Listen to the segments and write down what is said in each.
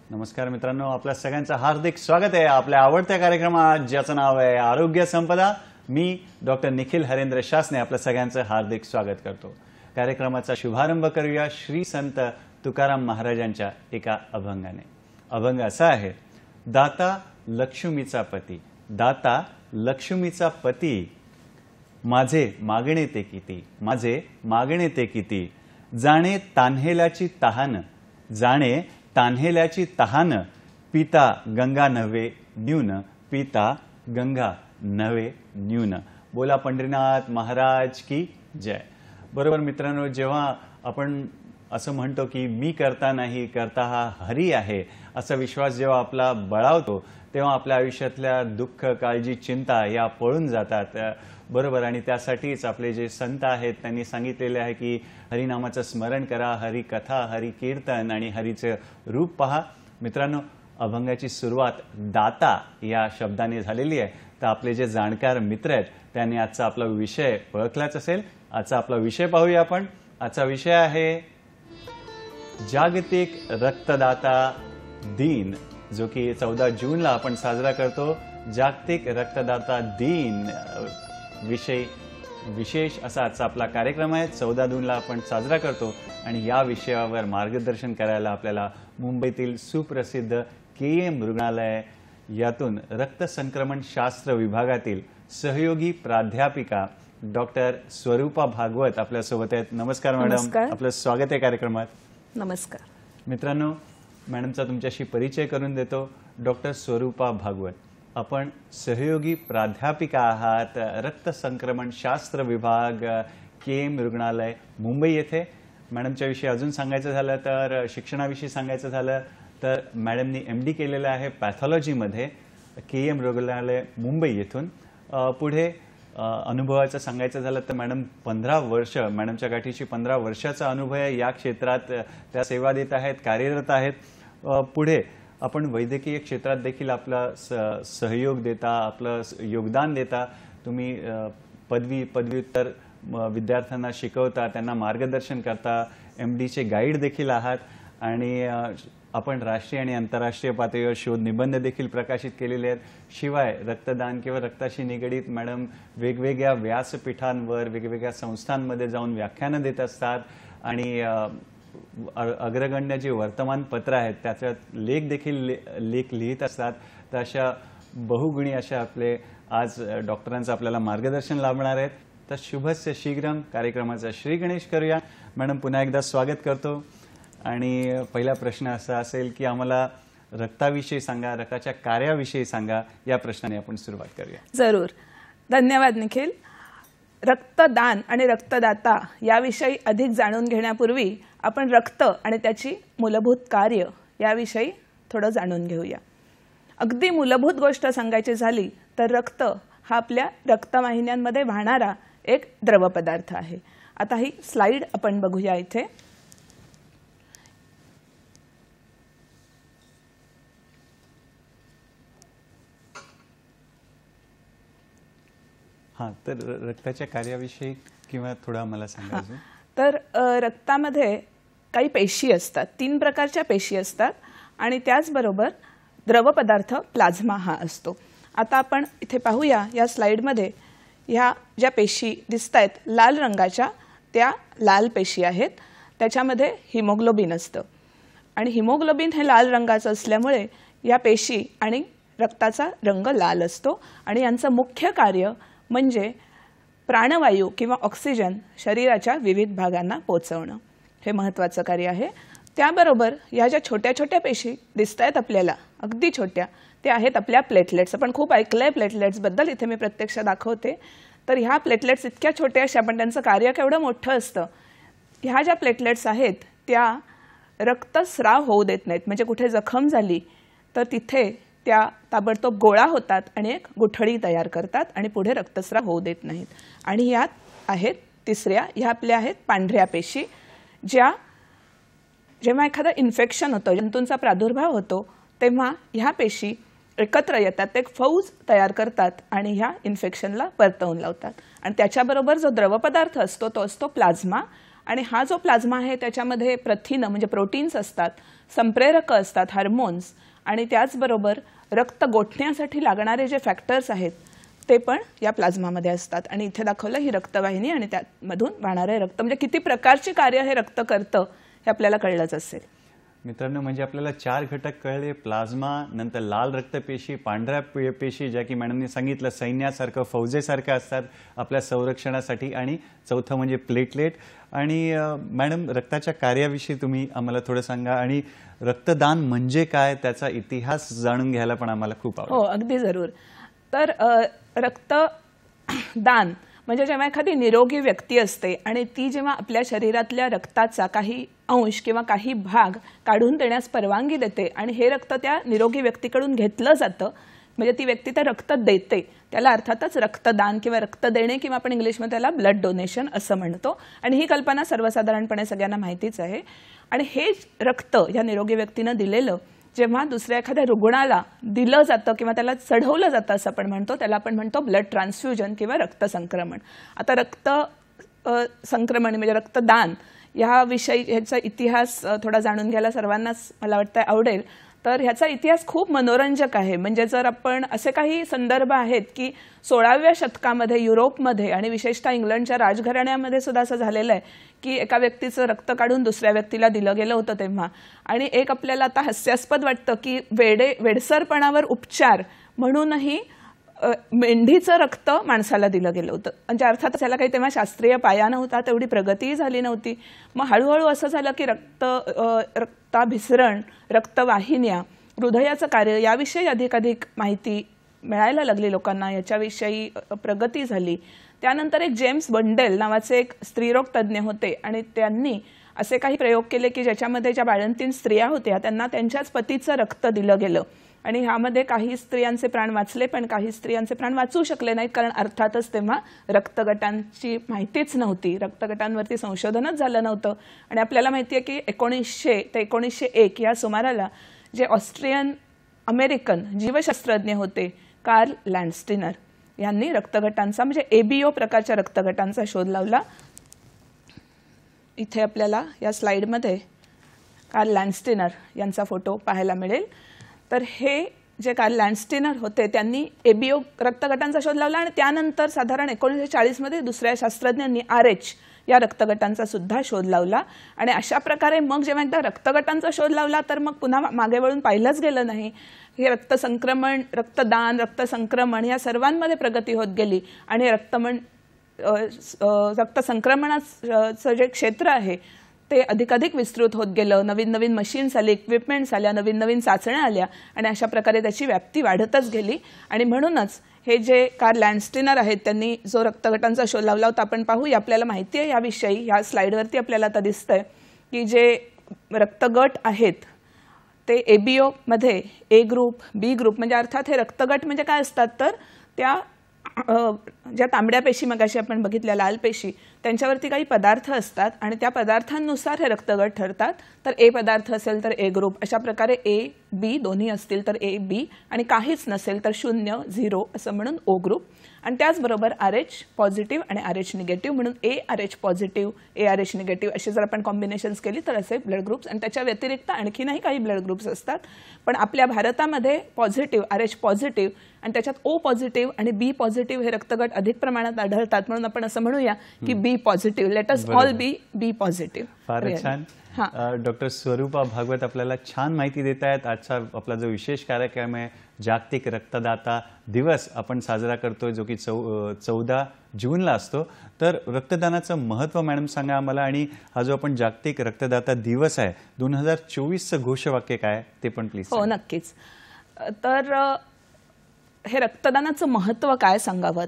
नमस्कार मित्रांनो, आपल्या सगळ्यांचं हार्दिक स्वागत आहे आपल्या आवडत्या कार्यक्रमात ज्याचं नाव आहे आरोग्य संपदा। मी डॉक्टर निखिल हरेंद्र शासने आपल्या सगळ्यांचं हार्दिक स्वागत करतो। कार्यक्रमाचा शुभारंभ करूया श्री संत तुकाराम महाराजांच्या एका अभंगाने। अभंग असा आहे, दाता लक्ष्मीचा पती, दाता लक्ष्मीचा पती, माझे मागणे ते किती, माझे मागणे ते किती, जाणे तान्हेल्याची तहान, जाणे तान्हेल्याची तहान, पिता गंगा नव्हे न्यून, पिता गंगा नव्हे न्यून। बोला पंढरीनाथ महाराज की जय। बरोबर मित्रांनो, जेव्हा आपण असं म्हणतो की मी करता नाही, करता हा हरी आहे, असा विश्वास जेव्हा आपला बळावतो तेव्हा आपल्या आयुष्यातल्या दुःख, काळजी, चिंता या पळून जातात। बरोबर, आणि त्यासाठीच आपले जे संत आहेत त्यांनी सांगितलेले आहे की हरिनामाचं स्मरण करा, हरी कथा, हरी कीर्तन आणि हरीचे रूप पहा। मित्रांनो, अभंगाची सुरुवात दाता या शब्दाने झालेली आहे। तर आपले जे जाणकार मित्र आहेत त्यांनी आजचा आपला विषय ओळखलाच असेल। आजचा आपला विषय पाहूया आपण। आजचा विषय आहे जागतिक रक्तदाता दिन, जो की 14 जूनला आपण साजरा करतो। जागतिक रक्तदाता दिन विशेष असा आजचा आपला कार्यक्रम आहे। 14 जूनला आपण साजरा करतो आणि या विषयावर मार्गदर्शन करायला आपल्याला मुंबईतील सुप्रसिद्ध KM रुग्णालय यातून रक्त संक्रमण शास्त्र विभागातील सहयोगी प्राध्यापिका डॉक्टर स्वरूपा भागवत आपल्या सोबत आहेत। नमस्कार मॅडम, आपलं स्वागत आहे कार्यक्रमात। नमस्कार मित्रांनो, मॅडमचा तुमच्याशी परिचय करून देतो। डॉक्टर स्वरूपा भागवत, आपण सहयोगी प्राध्यापिका आहात रक्त संक्रमण शास्त्र विभाग KM रुग्णालय मुंबई येथे। मॅडमच्या विषयी अजून सांगायचं झालं तर, शिक्षणाविषयी सांगायचं झालं तर मॅडमनी MD केलेलं आहे पॅथॉलॉजीमध्ये KM रुग्णालय मुंबई येथून। पुढे अनुभवाचं सांगायचं झालं तर मॅडम 15 वर्ष, मॅडमच्या गाठीची 15 वर्षाचा अनुभव आहे या क्षेत्रात, त्या सेवा देत आहेत, कार्यरत आहेत। पुढे आपण वैद्यकीय क्षेत्रात देखील आपला सहयोग देता, आपलं योगदान देता। तुम्ही पदव्युत्तर विद्यार्थ्यांना शिकवता, त्यांना मार्गदर्शन करता, MDचे गाईड देखील आहात आणि आपण राष्ट्रीय आणि आंतरराष्ट्रीय पातळीवर शोध निबंध देखील प्रकाशित केलेले आहेत। शिवाय रक्तदान किंवा रक्ताशी निगडित मॅडम वेगवेगळ्या व्यासपीठांवर, वेगवेगळ्या संस्थांमध्ये जाऊन व्याख्यानं देत असतात आणि अग्रगण्य जे वर्तमानपत्र आहेत त्याच्यात लेख देखील लिहित असतात। तर अशा बहुगुणी अशा आपले आज डॉक्टरांचं आपल्याला मार्गदर्शन लाभणार आहेत। तर शुभस्य शीघ्रम कार्यक्रमाचा श्री गणेश करूया। मॅडम, पुन्हा एकदा स्वागत करतो आणि पहिला प्रश्न असा असेल की आम्हाला रक्ताविषयी सांगा, रक्ताच्या कार्याविषयी सांगा। या प्रश्नाने आपण सुरुवात करूया। जरूर, धन्यवाद निखिल। रक्तदान आणि रक्तदाता याविषयी अधिक जाणून घेण्यापूर्वी आपण रक्त आणि त्याची मूलभूत कार्य याविषयी थोडं जाणून घेऊया। अगदी मूलभूत गोष्ट सांगायची झाली तर रक्त हा आपल्या रक्तवाहिन्यांमध्ये वाहणारा एक द्रव पदार्थ आहे। आता ही स्लाइड आपण बघूया इथे। हां, तर रक्ताच्या कार्याविषयी किंवा थोडा मला सांगा। तर रक्तामध्ये काही पेशी असतात, 3 प्रकारच्या पेशी असतात आणि त्याचबरोबर द्रव पदार्थ प्लाझ्मा हा असतो। आता आपण इथे पाहूया या स्लाइडमध्ये, ह्या ज्या पेशी दिसतायत लाल रंगाच्या, त्या लाल पेशी आहेत। त्याच्यामध्ये हिमोग्लोबिन असतं आणि हिमोग्लोबिन हे लाल रंगाचं असल्यामुळे या पेशी आणि रक्ताचा रंग लाल असतो आणि यांचं मुख्य कार्य म्हणजे प्राणवायू किंवा ऑक्सिजन शरीराच्या विविध भागांना पोहोचवणं, हे महत्त्वाचं कार्य आहे। त्याबरोबर या ज्या छोट्या छोट्या पेशी दिसतायत आपल्याला, अगदी छोट्या, त्या आहेत आपल्या प्लेटलेट्स। आपण खूप ऐकलंय प्लेटलेट्सबद्दल, इथे मी प्रत्यक्ष दाखवते। तर ह्या प्लेटलेट्स इतक्या छोट्या अशा, पण त्यांचं कार्य केवढं मोठं असतं। ह्या ज्या प्लेटलेट्स आहेत त्या रक्तस्राव होऊ देत नाहीत, म्हणजे कुठे जखम झाली तर तिथे त्या ताबडतोब गोळा होतात आणि एक गुठळी तयार करतात आणि पुढे रक्तस्राव होऊ देत नाहीत। आणि यात आहेत तिसऱ्या, ह्या आपल्या आहेत पांढऱ्या पेशी, ज्या जेव्हा एखादं इन्फेक्शन होतं, जंतूंचा प्रादुर्भाव होतो, तेव्हा ह्या पेशी एकत्र येतात, एक फौज तयार करतात आणि ह्या इन्फेक्शनला परतवून लावतात। आणि त्याच्याबरोबर जो द्रव पदार्थ असतो तो असतो प्लाझ्मा आणि हा जो प्लाझ्मा आहे त्याच्यामध्ये प्रथिनं म्हणजे प्रोटीन्स असतात, संप्रेरक असतात, हार्मोन्स, आणि त्याचबरोबर रक्त गोठण्यासाठी लागणारे जे फॅक्टर्स आहेत ते पण या प्लाझ्मामध्ये असतात. आणि इथे दाखवलं ही रक्तवाहिनी आणि त्यामधून वाहणारे रक्त, म्हणजे किती प्रकारची कार्य हे रक्त करतं हे आपल्याला कळलंच असेल. मित्रांनो, म्हणजे आपल्याला 4 घटक कळले: प्लाझ्मा, नंतर लाल रक्तपेशी, पांढऱ्या पेशी ज्या की मॅडमने सांगितलं सैन्यासारखं फौजेसारखं असतात आपल्या संरक्षणासाठी, आणि चौथं म्हणजे प्लेटलेट. आणि मॅडम, रक्ताच्या कार्याविषयी तुम्ही आम्हाला थोडं सांगा, आणि रक्तदान म्हणजे काय त्याचा इतिहास जाणून घ्यायला पण आम्हाला खूप आवडेल. हो, अगदी जरूर. तर रक्तदान म्हणजे जेव्हा एखादी निरोगी व्यक्ती असते आणि ती जेव्हा आपल्या शरीरातल्या रक्ताचा काही अंश किंवा काही भाग काढून देण्यास परवानगी देते आणि हे रक्त त्या निरोगी व्यक्तीकडून घेतलं जातं, म्हणजे ती व्यक्ती ते रक्त देते, त्याला अर्थातच रक्तदान किंवा रक्त देणे किंवा आपण इंग्लिशमध्ये त्याला ब्लड डोनेशन असं म्हणतो. आणि ही कल्पना सर्वसाधारणपणे सगळ्यांना माहितीच आहे. आणि हे रक्त या निरोगी व्यक्तीनं दिलेलं जेव्हा दुसऱ्या एखाद्या रुग्णाला दिलं जातं किंवा त्याला चढवलं जातं असं आपण म्हणतो, त्याला आपण म्हणतो ब्लड ट्रान्सफ्युजन किंवा रक्तसंक्रमण. आता रक्त संक्रमण म्हणजे रक्तदान ह्याचा इतिहास थोडा जाणून घ्यायला सर्वांनाच मला वाटतं आवडेल. तर ह्याचा इतिहास खूप मनोरंजक आहे. म्हणजे जर आपण असे काही संदर्भ आहेत की 16व्या शतकामध्ये युरोपमध्ये आणि विशेषतः इंग्लंडच्या राजघराण्यामध्ये सुद्धा असं झालेलं आहे की एका व्यक्तीचं रक्त काढून दुसऱ्या व्यक्तीला दिलं गेलं होतं तेव्हा. आणि एक आपल्याला आता हास्यास्पद वाटतं की वेडसरपणावर उपचार म्हणूनही मेंढीचं रक्त माणसाला दिलं गेलं होतं. म्हणजे अर्थात त्याला काही तेव्हा शास्त्रीय पाया नव्हता, तेवढी प्रगतीही झाली नव्हती. मग हळूहळू असं झालं की रक्ताभिसरण, रक्तवाहिन्या, हृदयाचं कार्य याविषयी अधिकाधिक माहिती मिळायला लागली लोकांना, याच्याविषयी प्रगती झाली. त्यानंतर एक जेम्स बंडेल नावाचे एक स्त्रीरोग तज्ज्ञ होते आणि त्यांनी असे काही प्रयोग केले की ज्याच्यामध्ये ज्या बाळंतीण स्त्रिया होत्या त्यांना त्यांच्याच पतीचं रक्त दिलं गेलं. आणि ह्यामध्ये काही स्त्रियांचे प्राण वाचले, पण काही स्त्रियांचे प्राण वाचू शकले नाहीत, कारण अर्थातच तेव्हा रक्तगटांची माहितीच नव्हती, रक्तगटांवरती संशोधनच झालं नव्हतं. आणि आपल्याला माहिती आहे की 1900 ते 1901 या सुमाराला जे ऑस्ट्रियन अमेरिकन जीवशास्त्रज्ञ होते कार्ल लँडस्टीनर यांनी रक्तगटांचा म्हणजे एबीओ प्रकारच्या रक्तगटांचा शोध लावला. इथे आपल्याला या स्लाइडमध्ये कार्ल लँडस्टीनर यांचा फोटो पाहायला मिळेल. तर हे जे कार्ल लँडस्टीनर होते त्यांनी एबीओ रक्तगटांचा शोध लावला आणि त्यानंतर साधारण 1940 मध्ये दुसऱ्या शास्त्रज्ञांनी RH या रक्तगटांचा सुद्धा शोध लावला. आणि अशा प्रकारे मग जेव्हा एकदा रक्तगटांचा शोध लावला तर मग पुन्हा मागे वळून पाहिलंच गेलं नाही. हे रक्तसंक्रमण, रक्तदान, रक्तसंक्रमण या सर्वांमध्ये प्रगती होत गेली आणि रक्तसंक्रमणाचं जे क्षेत्र आहे ते अधिकाधिक विस्तृत होत गेलं. नवीन नवीन मशीन्स आले, इक्विपमेंट्स आल्या, नवीन नवीन चाचण्या आल्या आणि अशा प्रकारे त्याची व्याप्ती वाढतच गेली. आणि म्हणूनच हे जे कार्ल लँडस्टीनर आहेत त्यांनी जो रक्तगटांचा शोध लावला होता आपण पाहूया. आपल्याला माहिती आहे याविषयी, ह्या स्लाइडवरती आपल्याला आता दिसतंय की जे रक्तगट आहेत ते एबीओ मध्ये ए ग्रुप, बी ग्रुप, म्हणजे अर्थात हे रक्तगट म्हणजे काय असतात तर त्या ज्या तांबड्या पेशी मगाशी आपण बघितल्या लाल पेशी त्यांच्यावरती काही पदार्थ असतात आणि त्या पदार्थांनुसार हे रक्तगट ठरतात. तर ए पदार्थ असेल तर ए ग्रुप, अशा प्रकारे ए बी दोन्ही असतील तर ए बी, आणि काहीच नसेल तर 0 0 असं म्हणून ओ ग्रुप. आणि त्याचबरोबर RH पॉझिटिव्ह आणि RH निगेटिव्ह म्हणून ARH पॉझिटिव्ह, ARH निगेटिव्ह अशी जर आपण कॉम्बिनेशन्स केली तर असे ब्लड ग्रुप्स. आणि त्याच्या व्यतिरिक्त आणखीनही काही ब्लड ग्रुप्स असतात. पण आपल्या भारतामध्ये पॉझिटिव्ह, RH पॉझिटिव्ह आणि त्याच्यात O पॉझिटिव्ह आणि B पॉझिटिव्ह हे रक्तगट अधिक प्रमाणात आढळतात. म्हणून आपण असं म्हणूया की be positive, let us all be positive. फारच छान. डॉक्टर स्वरूपा भागवत आपल्याला छान माहिती देत आहेत. आजचा आपला जो विशेष कार्यक्रम आहे जागतिक रक्तदाता दिवस आपण साजरा करतोय, जो की 14 जूनला असतो. तर रक्तदानाचं महत्त्व मॅडम सांगा आम्हाला, आणि हा जो आपण जागतिक रक्तदाता दिवस आहे 2024चं घोषवाक्य काय ते पण प्लीज. हो, नक्कीच. तर हे रक्तदानाचं महत्त्व काय सांगावं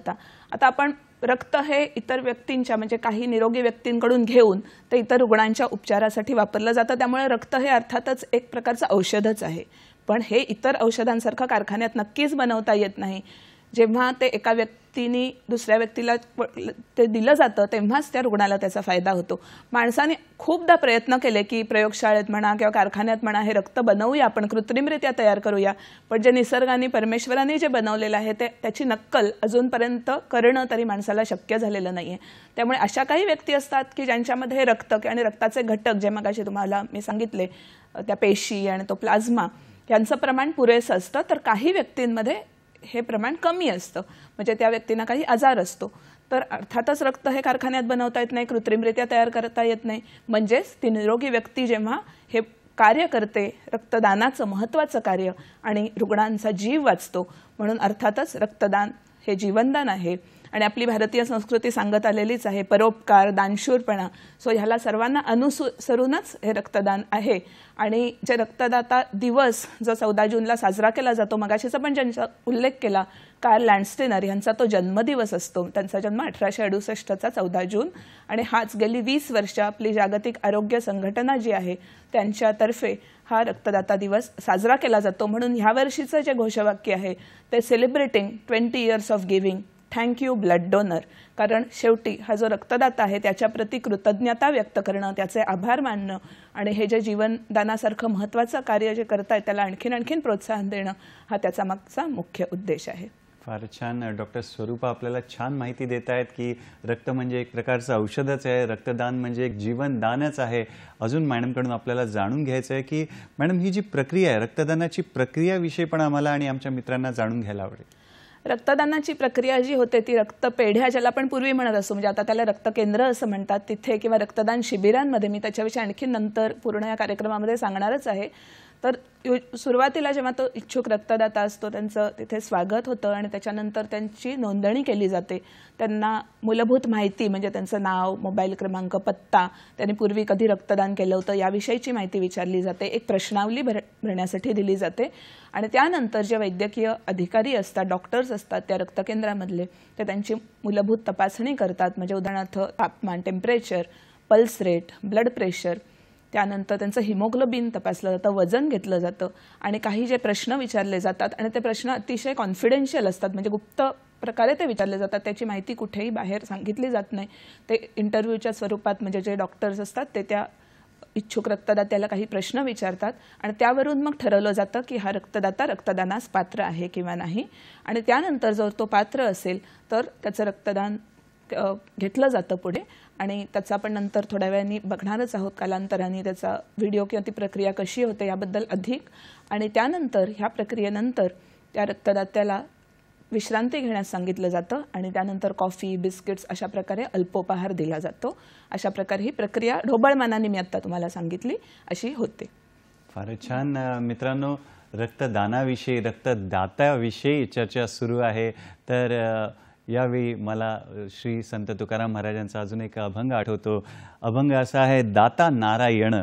आता आपण रक्त हे इतर व्यक्तींच्या म्हणजे काही निरोगी व्यक्तींकडून घेऊन ते इतर रुग्णांच्या उपचारासाठी वापरलं जातं. त्यामुळे रक्त हे अर्थातच एक प्रकारचं औषधच आहे. पण हे इतर औषधांसारखं कारखान्यात नक्कीच बनवता येत नाही. जेव्हा ते एका व्यक्तीने दुसऱ्या व्यक्तीला ते दिलं जातं तेव्हाच त्या रुग्णाला त्याचा फायदा होतो. माणसाने खूपदा प्रयत्न केले की प्रयोगशाळेत म्हणा किंवा कारखान्यात म्हणा हे रक्त बनवूया, आपण कृत्रिमरित्या तयार करूया, पण जे निसर्गाने परमेश्वराने जे बनवलेलं आहे त्याची नक्कल अजूनपर्यंत करणं तरी माणसाला शक्य झालेलं नाही आहे. त्यामुळे अशा काही व्यक्ती असतात की ज्यांच्यामध्ये रक्त आणि रक्ताचे घटक जे मगाशी तुम्हाला मी सांगितले त्या पेशी आणि तो प्लाझ्मा यांचं प्रमाण पुरेसं असतं, तर काही व्यक्तींमध्ये हे प्रमाण कमी असतं, म्हणजे त्या व्यक्तींना काही आजार असतो. तर अर्थातच रक्त हे कारखान्यात बनवता येत नाही, कृत्रिमरित्या तयार करता येत नाही. म्हणजेच ती निरोगी व्यक्ती जेव्हा हे कार्य करते, रक्तदानाचं महत्त्वाचं कार्य, आणि रुग्णांचा जीव वाचतो, म्हणून अर्थातच रक्तदान हे जीवनदान आहे. आणि आपली भारतीय संस्कृती सांगत आलेलीच आहे परोपकार, दानशूरपणा. सो ह्याला सर्वांना अनुसरूनच हे रक्तदान आहे. आणि जे रक्तदाता दिवस जो 14 जूनला साजरा केला जातो, मगाशीचा पण ज्यांचा उल्लेख केला कार्ल लँडस्टेनर यांचा तो जन्मदिवस असतो. त्यांचा जन्म 1868चा 14 जून, आणि हाच गेली 20 वर्ष आपली जागतिक आरोग्य संघटना जी आहे त्यांच्यातर्फे हा रक्तदाता दिवस साजरा केला जातो. म्हणून ह्या वर्षीचं जे घोषवाक्य आहे ते celebrating 20 years of giving, thank you blood donor. कारण शेवटी हा जो रक्तदाता आहे त्याच्याप्रती कृतज्ञता व्यक्त करणं, त्याचे आभार मानणं, आणि हे जे जीवनदानासारखं महत्त्वाचं कार्य जे करतायत त्याला आणखीन प्रोत्साहन देणं हा त्याचा मागचा मुख्य उद्देश आहे. फार छान डॉक्टर स्वरूपा आपल्याला छान माहिती देत आहेत की रक्त म्हणजे एक प्रकारचं औषधच आहे, रक्तदान म्हणजे एक जीवनदानच आहे. अजून मॅडमकडून आपल्याला जाणून घ्यायचं आहे की मॅडम ही जी प्रक्रिया आहे रक्तदानाची प्रक्रियाविषयी पण आम्हाला आणि आमच्या मित्रांना जाणून घ्यायला आवडेल. रक्तदानाची प्रक्रिया जी होते ती रक्तपेढ्या ज्याला आपण पूर्वी म्हणत असतो, म्हणजे आता त्याला रक्तकेंद्र असं म्हणतात, तिथे किंवा रक्तदान शिबिरांमध्ये, मी त्याच्याविषयी आणखी नंतर पूर्ण या कार्यक्रमामध्ये सांगणारच आहे. तर सुरुवातीला जेव्हा तो इच्छुक रक्तदाता असतो त्यांचं तिथे स्वागत होतं, आणि त्याच्यानंतर त्यांची नोंदणी केली जाते. त्यांना मूलभूत माहिती म्हणजे त्यांचं नाव, मोबाईल क्रमांक, पत्ता, त्यांनी पूर्वी कधी रक्तदान केलं होतं याविषयीची माहिती विचारली जाते. एक प्रश्नावली भरण्यासाठी दिली जाते. आणि त्यानंतर जे वैद्यकीय अधिकारी असतात, डॉक्टर्स असतात त्या रक्तकेंद्रामधले, ते त्यांची मूलभूत तपासणी करतात. म्हणजे उदाहरणार्थ तापमान, temperature, pulse rate, blood pressure, त्यानंतर त्यांचं हिमोग्लोबिन तपासलं जातं, वजन घेतलं जातं, आणि काही जे प्रश्न विचारले जातात, आणि ते प्रश्न अतिशय कॉन्फिडेन्शियल असतात, म्हणजे गुप्त प्रकारे ते विचारले जातात, त्याची माहिती कुठेही बाहेर सांगितली जात नाही. ते इंटरव्ह्यूच्या स्वरूपात, म्हणजे जे डॉक्टर्स असतात ते त्या इच्छुक रक्तदात्याला काही प्रश्न विचारतात, आणि त्यावरून मग ठरवलं जातं की हा रक्तदाता रक्तदानास पात्र आहे किंवा नाही. आणि त्यानंतर जर तो पात्र असेल तर त्याचं रक्तदान घेतलं जातं पुढे, आणि त्याचा आपण नंतर थोड्या वेळाने बघणारच आहोत कालांतराने त्याचा व्हिडिओ किंवा ती प्रक्रिया कशी होते याबद्दल अधिक. आणि त्यानंतर ह्या प्रक्रियेनंतर त्या रक्तदात्याला विश्रांती घेण्यास सांगितलं जातं, आणि त्यानंतर कॉफी, बिस्किट्स अशा प्रकारे अल्पोपहार दिला जातो. अशा प्रकारे ही प्रक्रिया ढोबळमानाने मी आत्ता तुम्हाला सांगितली अशी होते. फारच छान मित्रांनो, रक्तदानाविषयी, रक्तदात्याविषयी चर्चा सुरू आहे. तर यावेळी मला श्री संत तुकाराम महाराजांचा अजून एक अभंग आठवतो. अभंग असा आहे, दाता नारायण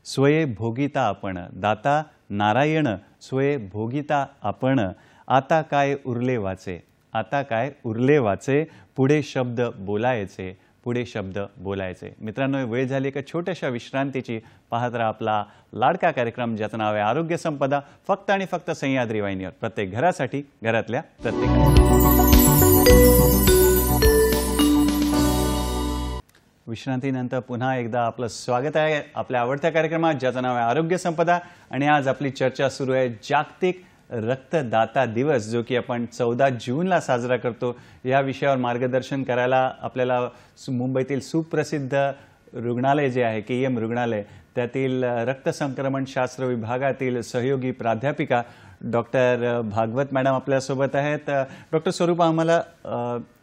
स्वये भोगिता आपण, दाता नारायण स्वये भोगिता आपण, आता काय उरले वाचे, आता काय उरले वाचे, पुढे शब्द बोलायचे, पुढे शब्द बोलायचे. मित्रांनो, वेळ झाली एका छोट्याशा विश्रांतीची. पाहत राहा आपला लाडका कार्यक्रम ज्याचं नाव आहे आरोग्य संपदा, फक्त आणि फक्त सह्याद्री वाहिनीवर, प्रत्येक घरासाठी, घरातल्या प्रत्येकासाठी. विश्रांतीनंतर पुन्हा एकदा आपलं स्वागत आहे आपल्या आवडत्या कार्यक्रमात ज्याचं नाव आहे आरोग्य संपदा. आणि आज आपली चर्चा सुरू आहे जागतिक रक्तदाता दिवस, जो की आपण 14 जूनला साजरा करतो. या विषयावर मार्गदर्शन करायला आपल्याला मुंबईतील सुप्रसिद्ध रुग्णालय जे आहे KEM रुग्णालय, त्यातील रक्तसंक्रमणशास्त्र विभागातील सहयोगी प्राध्यापिका डॉक्टर भागवत मॅडम आपल्यासोबत आहेत. डॉक्टर स्वरूपा, आम्हाला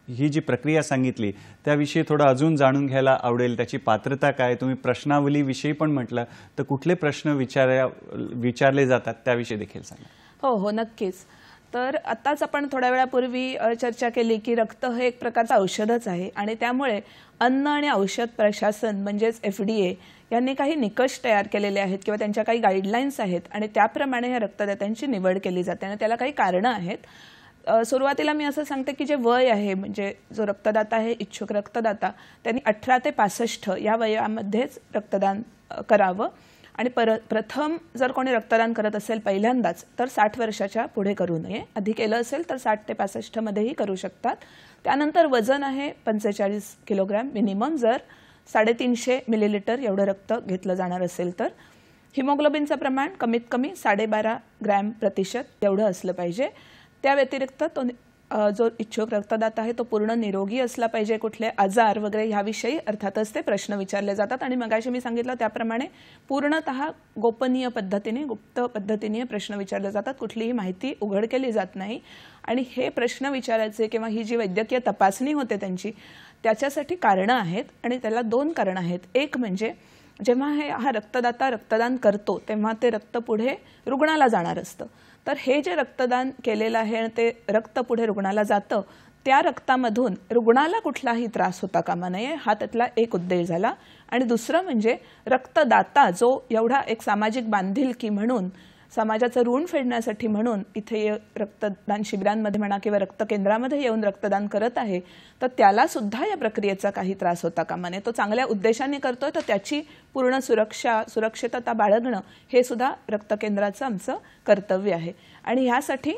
ही जी प्रक्रिया सांगितली त्याविषयी थोडं अजून जाणून घ्यायला आवडेल. त्याची पात्रता काय, तुम्ही प्रश्नावलीविषयी पण म्हटलं, तर कुठले प्रश्न विचारले जातात त्याविषयी देखील सांगा. हो, नक्कीच. तर आताच आपण थोड्या वेळापूर्वी चर्चा केली की रक्त हे एक प्रकारचं औषधच आहे, आणि त्यामुळे अन्न आणि औषध प्रशासन म्हणजेच FDA यांनी काही निकष तयार केलेले आहेत किंवा त्यांच्या काही गाईडलाईन्स आहेत, आणि त्याप्रमाणे या रक्तदात्यांची निवड केली जाते. आणि त्याला काही कारणं आहेत. सुरुवातीला मी असं सांगते की जे वय आहे, म्हणजे जो रक्तदाता आहे, इच्छुक रक्तदाता, त्यांनी 18 ते 65 या वयामध्येच रक्तदान करावं. आणि प्रथम जर कोणी रक्तदान करत असेल पहिल्यांदाच तर 60 वर्षाच्या पुढे करू नये. आधी केलं असेल तर 60 ते 65 मध्येही करू शकतात. त्यानंतर वजन आहे 45 किलोग्रॅम मिनिमम जर 350 मिलीलिटर एवढं रक्त घेतलं जाणार असेल तर. हिमोग्लोबिनचं प्रमाण कमीत कमी 12.5 ग्रॅम प्रतिशत एवढं असलं पाहिजे. त्या व्यतिरिक्त तो जो इच्छुक रक्तदाता आहे तो पूर्ण निरोगी असला पाहिजे. कुठले आजार वगैरे ह्याविषयी अर्थातच ते प्रश्न विचारले जातात आणि मगाशी मी सांगितलं त्याप्रमाणे पूर्णतः गोपनीय पद्धतीने गुप्त पद्धतीने प्रश्न विचारले जातात. कुठलीही माहिती उघड केली जात नाही आणि हे प्रश्न विचारायचे किंवा ही जी वैद्यकीय तपासणी होते त्यांची त्याच्यासाठी कारणं आहेत आणि त्याला 2 कारणं आहेत. एक म्हणजे जेव्हा हा रक्तदाता रक्तदान करतो तेव्हा ते रक्त पुढे रुग्णाला जाणार असतं. तर हे जे रक्तदान केलेलं आहे आणि ते रक्त पुढे रुग्णाला जातं त्या रक्तामधून रुग्णाला कुठलाही त्रास होता कामा नये हा त्यातला एक उद्देश झाला. आणि दुसरं म्हणजे रक्तदाता जो एवढा एक सामाजिक बांधिलकी म्हणून समाजाचं ऋण फेडण्यासाठी म्हणून इथे रक्तदान शिबिरांमध्ये म्हणा किंवा रक्त केंद्रामध्ये येऊन रक्तदान करत आहे तर त्याला सुद्धा या प्रक्रियेचा काही त्रास होता कामा नये. तो चांगल्या उद्देशाने करतोय तर त्याची पूर्ण सुरक्षितता बाळगणं हे सुद्धा रक्त केंद्राचं आमचं कर्तव्य आहे. आणि ह्यासाठी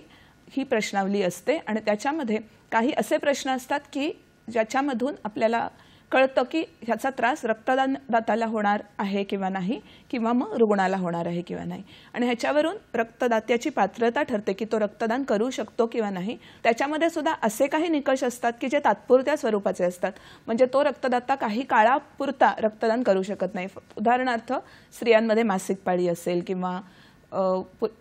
ही प्रश्नावली असते आणि त्याच्यामध्ये काही असे प्रश्न असतात की ज्याच्यामधून आपल्याला कळतं की ह्याचा त्रास रक्तदात्याला होणार आहे किंवा नाही किंवा मग रुग्णाला होणार आहे किंवा नाही. आणि ह्याच्यावरून रक्तदात्याची पात्रता ठरते की तो रक्तदान करू शकतो किंवा नाही. त्याच्यामध्ये सुद्धा असे काही निकष असतात की जे तात्पुरत्या स्वरूपाचे असतात. म्हणजे तो रक्तदाता काही काळापुरता रक्तदान करू शकत नाही. उदाहरणार्थ स्त्रियांमध्ये मासिक पाळी असेल किंवा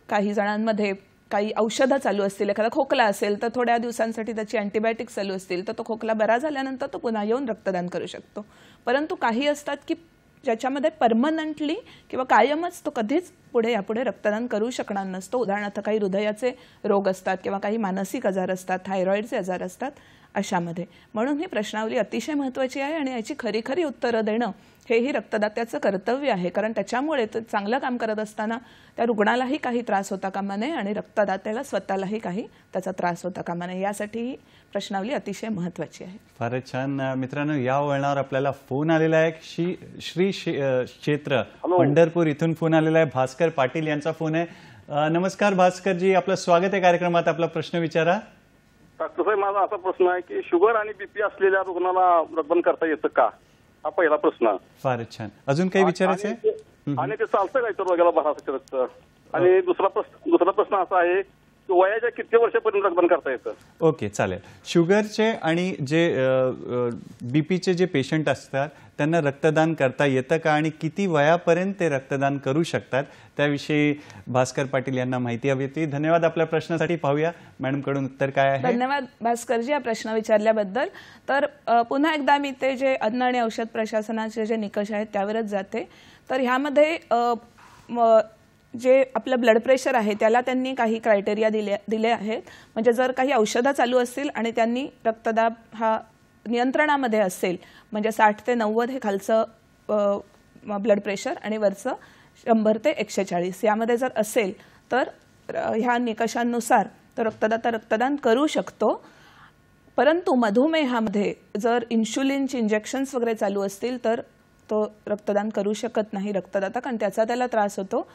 काही जणांमध्ये काही औषधं चालू असतील, एखादा खोकला असेल तर थोड्या दिवसांसाठी त्याची अँटीबायोटिक्स चालू असतील तर तो खोकला बरा झाल्यानंतर तो पुन्हा येऊन रक्तदान करू शकतो. परंतु काही असतात की ज्याच्यामध्ये परमनंटली किंवा कायमच तो कधीच यापुढे रक्तदान करू शकणार नसतो. उदाहरणार्थ काही हृदयाचे रोग असतात किंवा काही मानसिक आजार असतात, थायरॉईडचे आजार असतात अशामध्ये. म्हणून ही प्रश्नावली अतिशय महत्त्वाची आहे आणि याची खरी उत्तरं देणं हेही रक्तदात्याचं कर्तव्य आहे. कारण त्याच्यामुळे तो चांगलं काम करत असताना त्या रुग्णालाही काही त्रास होता कामा नये आणि रक्तदात्याला स्वतःलाही काही त्याचा त्रास होता कामा नये. यासाठी ही प्रश्नावली अतिशय महत्त्वाची आहे. फारच छान. मित्रांनो, या वळणावर आपल्याला फोन आलेला आहे. श्री क्षेत्र पंढरपूर इथून फोन आलेला आहे. भास्कर पाटील यांचा फोन आहे. नमस्कार भास्करजी, आपलं स्वागत आहे कार्यक्रमात. आपला प्रश्न विचारा. डॉक्टर साहेब, माझा असा प्रश्न आहे की शुगर आणि बीपी असलेल्या रुग्णाला रक्तदान करता येतं का? हा पहिला प्रश्न. फारच छान. अजून काही विचारायचं आहे? आणि ते चालतं काय तर वगैरे भरासाठी रक्त? आणि दुसरा प्रश्न असा आहे की वयाच्या किती वर्षापर्यंत रक्तदान करता येतं? ओके, चालेल. शुगरचे आणि जे बीपीचे जे पेशंट असतात त्यांना रक्तदान करता येतं का आणि किती वयापर्यंत ते रक्तदान करू शकतात त्याविषयी भास्कर पाटील यांना माहिती हवी होती. धन्यवाद आपल्या प्रश्नासाठी. पाहूया मॅडम कडून उत्तर काय आहे. धन्यवाद भास्करजी या प्रश्न विचारल्याबद्दल. तर पुन्हा एकदा मी ते जे अन्न आणि औषध प्रशासनाचे जे निकष आहेत त्यावरच जाते. तर ह्यामध्ये जे आपलं ब्लड प्रेशर आहे त्याला त्यांनी काही क्रायटेरिया दिले आहेत. म्हणजे जर काही औषधं चालू असतील आणि त्यांनी रक्तदाब हा नियंत्रणामध्ये असेल म्हणजे 60 ते 90 हे खालचं ब्लड प्रेशर आणि वरचं 100 ते 140 यामध्ये जर असेल तर ह्या निकषांनुसार तो रक्तदाता रक्तदान करू शकतो. परंतु मधुमेहामध्ये जर इन्शुलिनची इंजेक्शन्स वगैरे चालू असतील तर तो रक्तदान करू शकत नाही रक्तदाता, कारण त्याचा त्याला त्रास होतो.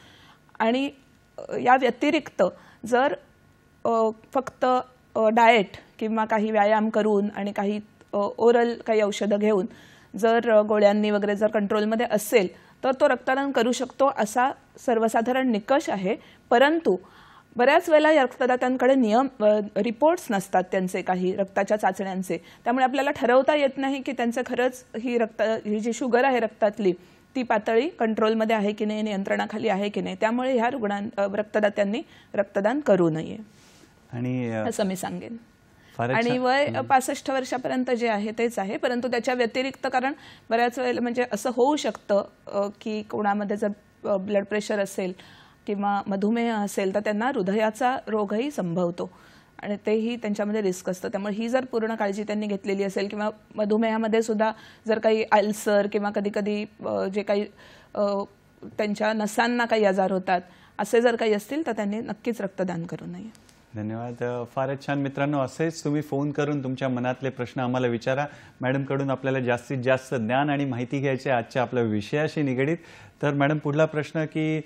आणि या व्यतिरिक्त जर फक्त डाएट किंवा काही व्यायाम करून आणि काही ओरल काही औषधं घेऊन जर गोळ्यांनी वगैरे जर कंट्रोलमध्ये असेल तर तो रक्तदान करू शकतो असा सर्वसाधारण निकष आहे. परंतु बऱ्याच वेळेला या रक्तदात्यांकडे रिपोर्ट्स नसतात त्यांचे काही रक्ताच्या चाचण्यांचे. त्यामुळे आपल्याला ठरवता येत नाही की त्यांचं खरंच ही जी शुगर आहे रक्तातली ती पातळी कंट्रोलमध्ये आहे की नाही, नियंत्रणाखाली आहे की नाही. त्यामुळे ह्या रक्तदात्यांनी रक्तदान करू नये आणि असं मी सांगेन. आणि वय 65 वर्षापर्यंत जे आहे तेच आहे. परंतु त्याच्या व्यतिरिक्त कारण बऱ्याच वेळेला म्हणजे असं होऊ शकतं की कोणामध्ये जर ब्लड प्रेशर असेल किंवा मधुमेह असेल तर त्यांना हृदयाचा रोगही संभवतो आणि तेही त्यांच्यामध्ये रिस्क असतं. त्यामुळे ही जर पूर्ण काळजी त्यांनी घेतलेली असेल किंवा मधुमेहामध्ये सुद्धा जर काही अल्सर किंवा कधी जे काही त्यांच्या नसांना काही आजार होतात असे जर काही असतील तर त्यांनी नक्कीच रक्तदान करू नये. धन्यवाद. फारच छान मित्रांनो, असेच तुम्ही फोन करून तुमच्या मनातले प्रश्न आम्हाला विचारा. मॅडमकडून आपल्याला जास्तीत जास्त ज्ञान आणि माहिती घ्यायची आहे आजच्या आपल्या विषयाशी निगडीत. तर मॅडम, पुढला प्रश्न की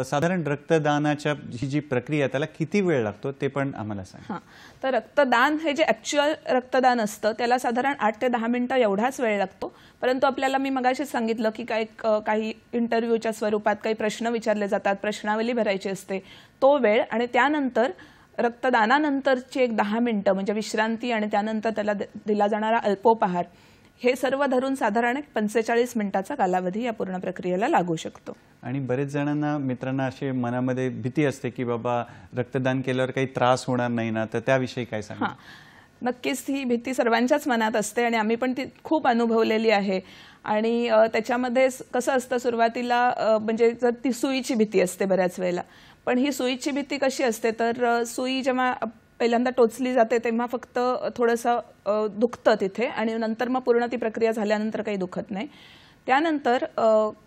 साधारण रक्तदानाच्या ही जी प्रक्रिया त्याला किती वेळ लागतो ते पण आम्हाला सांगा. हां, तर रक्तदान हे जे ॲक्च्युअल रक्तदान असतं त्याला साधारण 8 ते 10 मिनिटं एवढाच वेळ लागतो. परंतु आपल्याला मी मगाशीच सांगितलं की काही इंटरव्ह्यूच्या स्वरूपात काही प्रश्न विचारले जातात, प्रश्नावली भरायची असते, तो वेळ आणि त्यानंतर रक्तदानानंतरची एक 10 मिनिटं म्हणजे विश्रांती आणि त्यानंतर त्याला दिला जाणारा अल्पोपहार, हे सर्व धरून साधारण 45 मिनिटाचा कालावधी या पूर्ण प्रक्रियेला लागू शकतो. आणि बरेच जणांना मित्रांना अशी मनामध्ये भीती असते की बाबा रक्तदान केल्यावर काही त्रास होणार नाही ना, तर त्याविषयी काय सांगा? हां, नक्कीच ही भीती सर्वांच्याच मनात असते आणि आम्ही पण ती खूप अनुभवलेली आहे. आणि त्याच्यामध्ये कसं असतं, सुरुवातीला म्हणजे जर ती सुईची भीती असते बऱ्याच वेळेला. पण ही सुईची भीती कशी असते, तर सुई जेव्हा पहिल्यांदा टोचली जाते तेव्हा फक्त थोडंसं दुखतं तिथे आणि नंतर मग पूर्ण ती प्रक्रिया झाल्यानंतर काही दुखत नाही. त्यानंतर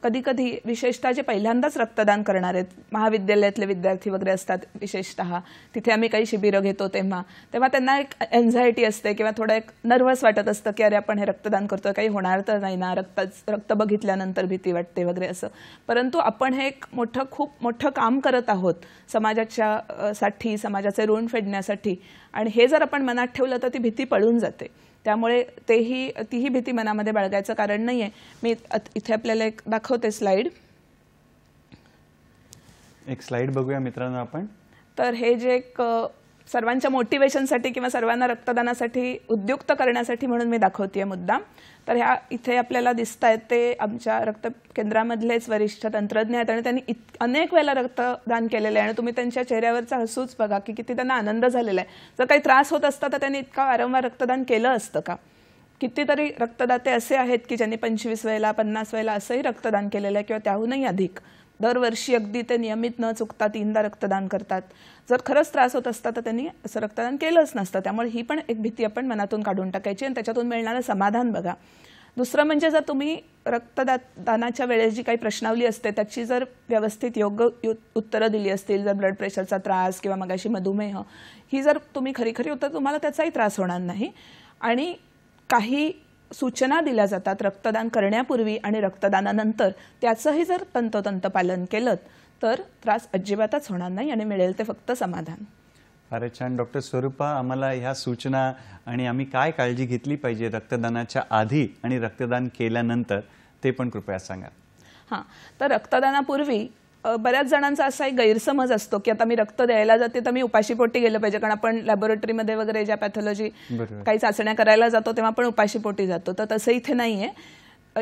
कधीकधी विशेषतः जे पहिल्यांदाच रक्तदान करणार आहेत, महाविद्यालयातले विद्यार्थी वगैरे असतात विशेषतः, तिथे आम्ही काही शिबिरं घेतो तेव्हा त्यांना एक एन्झायटी असते किंवा थोडं एक नर्व्हस वाटत असतं की अरे आपण हे रक्तदान करतोय, काही होणार तर नाही ना, रक्त बघितल्यानंतर भीती वाटते वगैरे असं. परंतु आपण हे एक खूप मोठं काम करत आहोत समाजाच्या साठी, समाजाचे ऋण फेडण्यासाठी, आणि हे जर आपण मनात ठेवलं तर ती भीती पळून जाते. त्यामुळे तीही भीती मनामध्ये बाळगायचं कारण नाहीये. मी इथे आपल्याला एक दाखवते स्लाइड. एक स्लाइड बघूया मित्रांनो आपण. तर हे जे एक सर्वांच्या मोटिवेशनसाठी किंवा सर्वांना रक्तदानासाठी उद्युक्त करण्यासाठी म्हणून मी दाखवतेय मुद्दाम. तर ह्या इथे आपल्याला दिसत आहेत ते आमच्या रक्त केंद्रामधलेच वरिष्ठ तंत्रज्ञ आहेत आणि त्यांनी अनेक वेळेला रक्तदान केलेलं आहे आणि तुम्ही त्यांच्या चेहऱ्यावरचा हसूच बघा की किती त्यांना आनंद झालेला आहे. जर काही त्रास होत असता तर त्यांनी इतका वारंवार रक्तदान केलं असतं का? कितीतरी रक्तदाते असे आहेत की ज्यांनी 25 वेळेला 50 वेळेला असंही रक्तदान केलेलं आहे किंवा त्याहूनही अधिक. दरवर्षी अगदी ते नियमित न चुकता 3दा रक्तदान करतात. जर खरंच त्रास होत असता तर त्यांनी असं रक्तदान केलंच नसतं. त्यामुळे ही पण एक भीती आपण मनातून काढून टाकायची आणि त्याच्यातून मिळणारं समाधान बघा. दुसरं म्हणजे जर तुम्ही रक्तदानाच्या वेळेस जी काही प्रश्नावली असते त्याची जर व्यवस्थित योग्य उत्तरं दिली असतील, जर ब्लड प्रेशरचा त्रास किंवा मगाशी मधुमेह, ही जर तुम्ही खरी उत्तर, तुम्हाला त्याचाही त्रास होणार नाही. आणि काही सूचना दिल्या जातात रक्तदान करण्यापूर्वी आणि रक्तदानानंतर, त्याचंही जर तंतोतंत पालन केलं तर त्रास अजिबातच होणार नाही आणि मिळेल ते फक्त समाधान. फारच छान. डॉक्टर स्वरूपा, आम्हाला ह्या सूचना आणि आम्ही काय काळजी घेतली पाहिजे रक्तदानाच्या आधी आणि रक्तदान केल्यानंतर ते पण कृपया सांगा. हां, तर रक्तदानापूर्वी बऱ्याच जणांचा असा एक गैरसमज असतो की आता मी रक्त द्यायला जाते तर मी उपाशीपोटी गेलं पाहिजे, कारण आपण लॅबोरेटरीमध्ये वगैरे ज्या पॅथॉलॉजी काही चाचण्या करायला जातो तेव्हा आपण उपाशीपोटी जातो. तर तसं इथे नाहीये.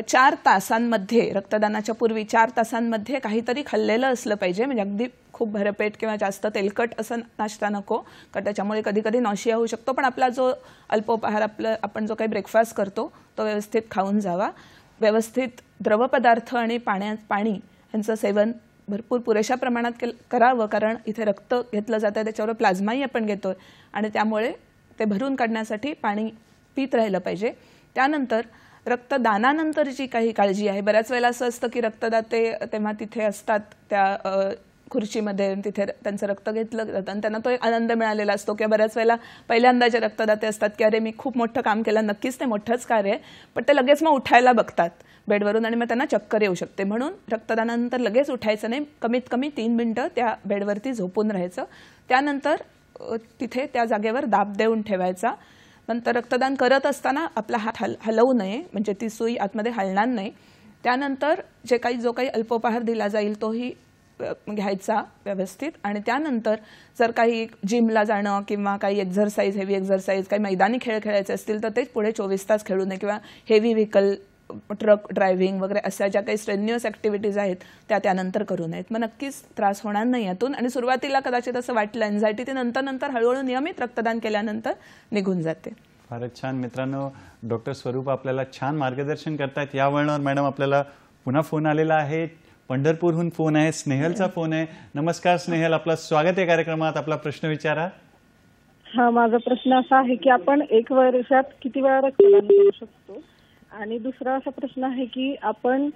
4 तासांमध्ये, रक्तदानाच्या पूर्वी 4 तासांमध्ये काहीतरी खाल्लेलं असलं पाहिजे. म्हणजे अगदी खूप भरपेट किंवा जास्त तेलकट असं नाश्ता नको, कारण त्याच्यामुळे कधी कधी नॉशिया होऊ शकतो. पण आपला जो अल्पोपहार, आपण जो काही ब्रेकफास्ट करतो तो व्यवस्थित खाऊन जावा. व्यवस्थित द्रवपदार्थ आणि पाणी यांचं सेवन भरपूर पुरेशा प्रमाणात करावं, कारण इथे रक्त घेतलं जातं त्याच्यावर प्लाझ्माही आपण घेतोय आणि त्यामुळे ते भरून काढण्यासाठी पाणी पीत राहिलं पाहिजे. त्यानंतर रक्तदानानंतर जी काही काळजी आहे, बऱ्याच वेळेला असं असतं की रक्तदाते तेव्हा तिथे असतात त्या खुर्चीमध्ये, तिथे त्यांचं रक्त घेतलं जातं आणि त्यांना तो एक आनंद मिळालेला असतो. किंवा बऱ्याच वेळेला पहिल्यांदा जे रक्तदाते असतात की अरे मी खूप मोठं काम केलं, नक्कीच ते मोठंच कार्य आहे, पण ते लगेच मग उठायला बघतात बेडवरून आणि मग त्यांना चक्कर येऊ शकते. म्हणून रक्तदानानंतर लगेच उठायचं नाही, कमीत कमी 3 मिनिटं त्या बेडवरती झोपून राहायचं. त्यानंतर तिथे त्या जागेवर दाब देऊन ठेवायचा. नंतर रक्तदान करत असताना आपला हात हलवू नये, म्हणजे ती सुई आतमध्ये हलणार नाही. त्यानंतर जो काही अल्पोपहार दिला जाईल तोही घ्यायचा व्यवस्थित. आणि त्यानंतर जर काही जिमला जाणं किंवा काही एक्झरसाईज, हेवी एक्झरसाईज, काही मैदानी खेळ खेळायचे असतील तर तेच पुढे 24 तास खेळू नये. किंवा हेवी व्हेकल, ट्रक ड्रायव्हिंग वगैरे अशा ज्या काही स्ट्रेन्युअस ॲक्टिव्हिटीज आहेत त्यानंतर करू नयेत. मग नक्कीच त्रास होणार नाही यातून. आणि सुरुवातीला कदाचित असं वाटलं एन्झायटी, ते नंतर हळूहळू नियमित रक्तदान केल्यानंतर निघून जाते. फारच छान. मित्रांनो, डॉक्टर स्वरूप आपल्याला छान मार्गदर्शन करतायत. या वळणावर मॅडम आपल्याला पुन्हा फोन आलेला आहे. पंढरपूरहून फोन आहे, स्नेहलचा फोन आहे. नमस्कार स्नेहल, आपलं स्वागत आहे कार्यक्रमात. आपला प्रश्न विचारा. हा, माझा प्रश्न असा आहे की आपण 1 वर्षात किती वेळा रक्तदान करू शकतो? आणि दुसरा असा प्रश्न आहे की आपण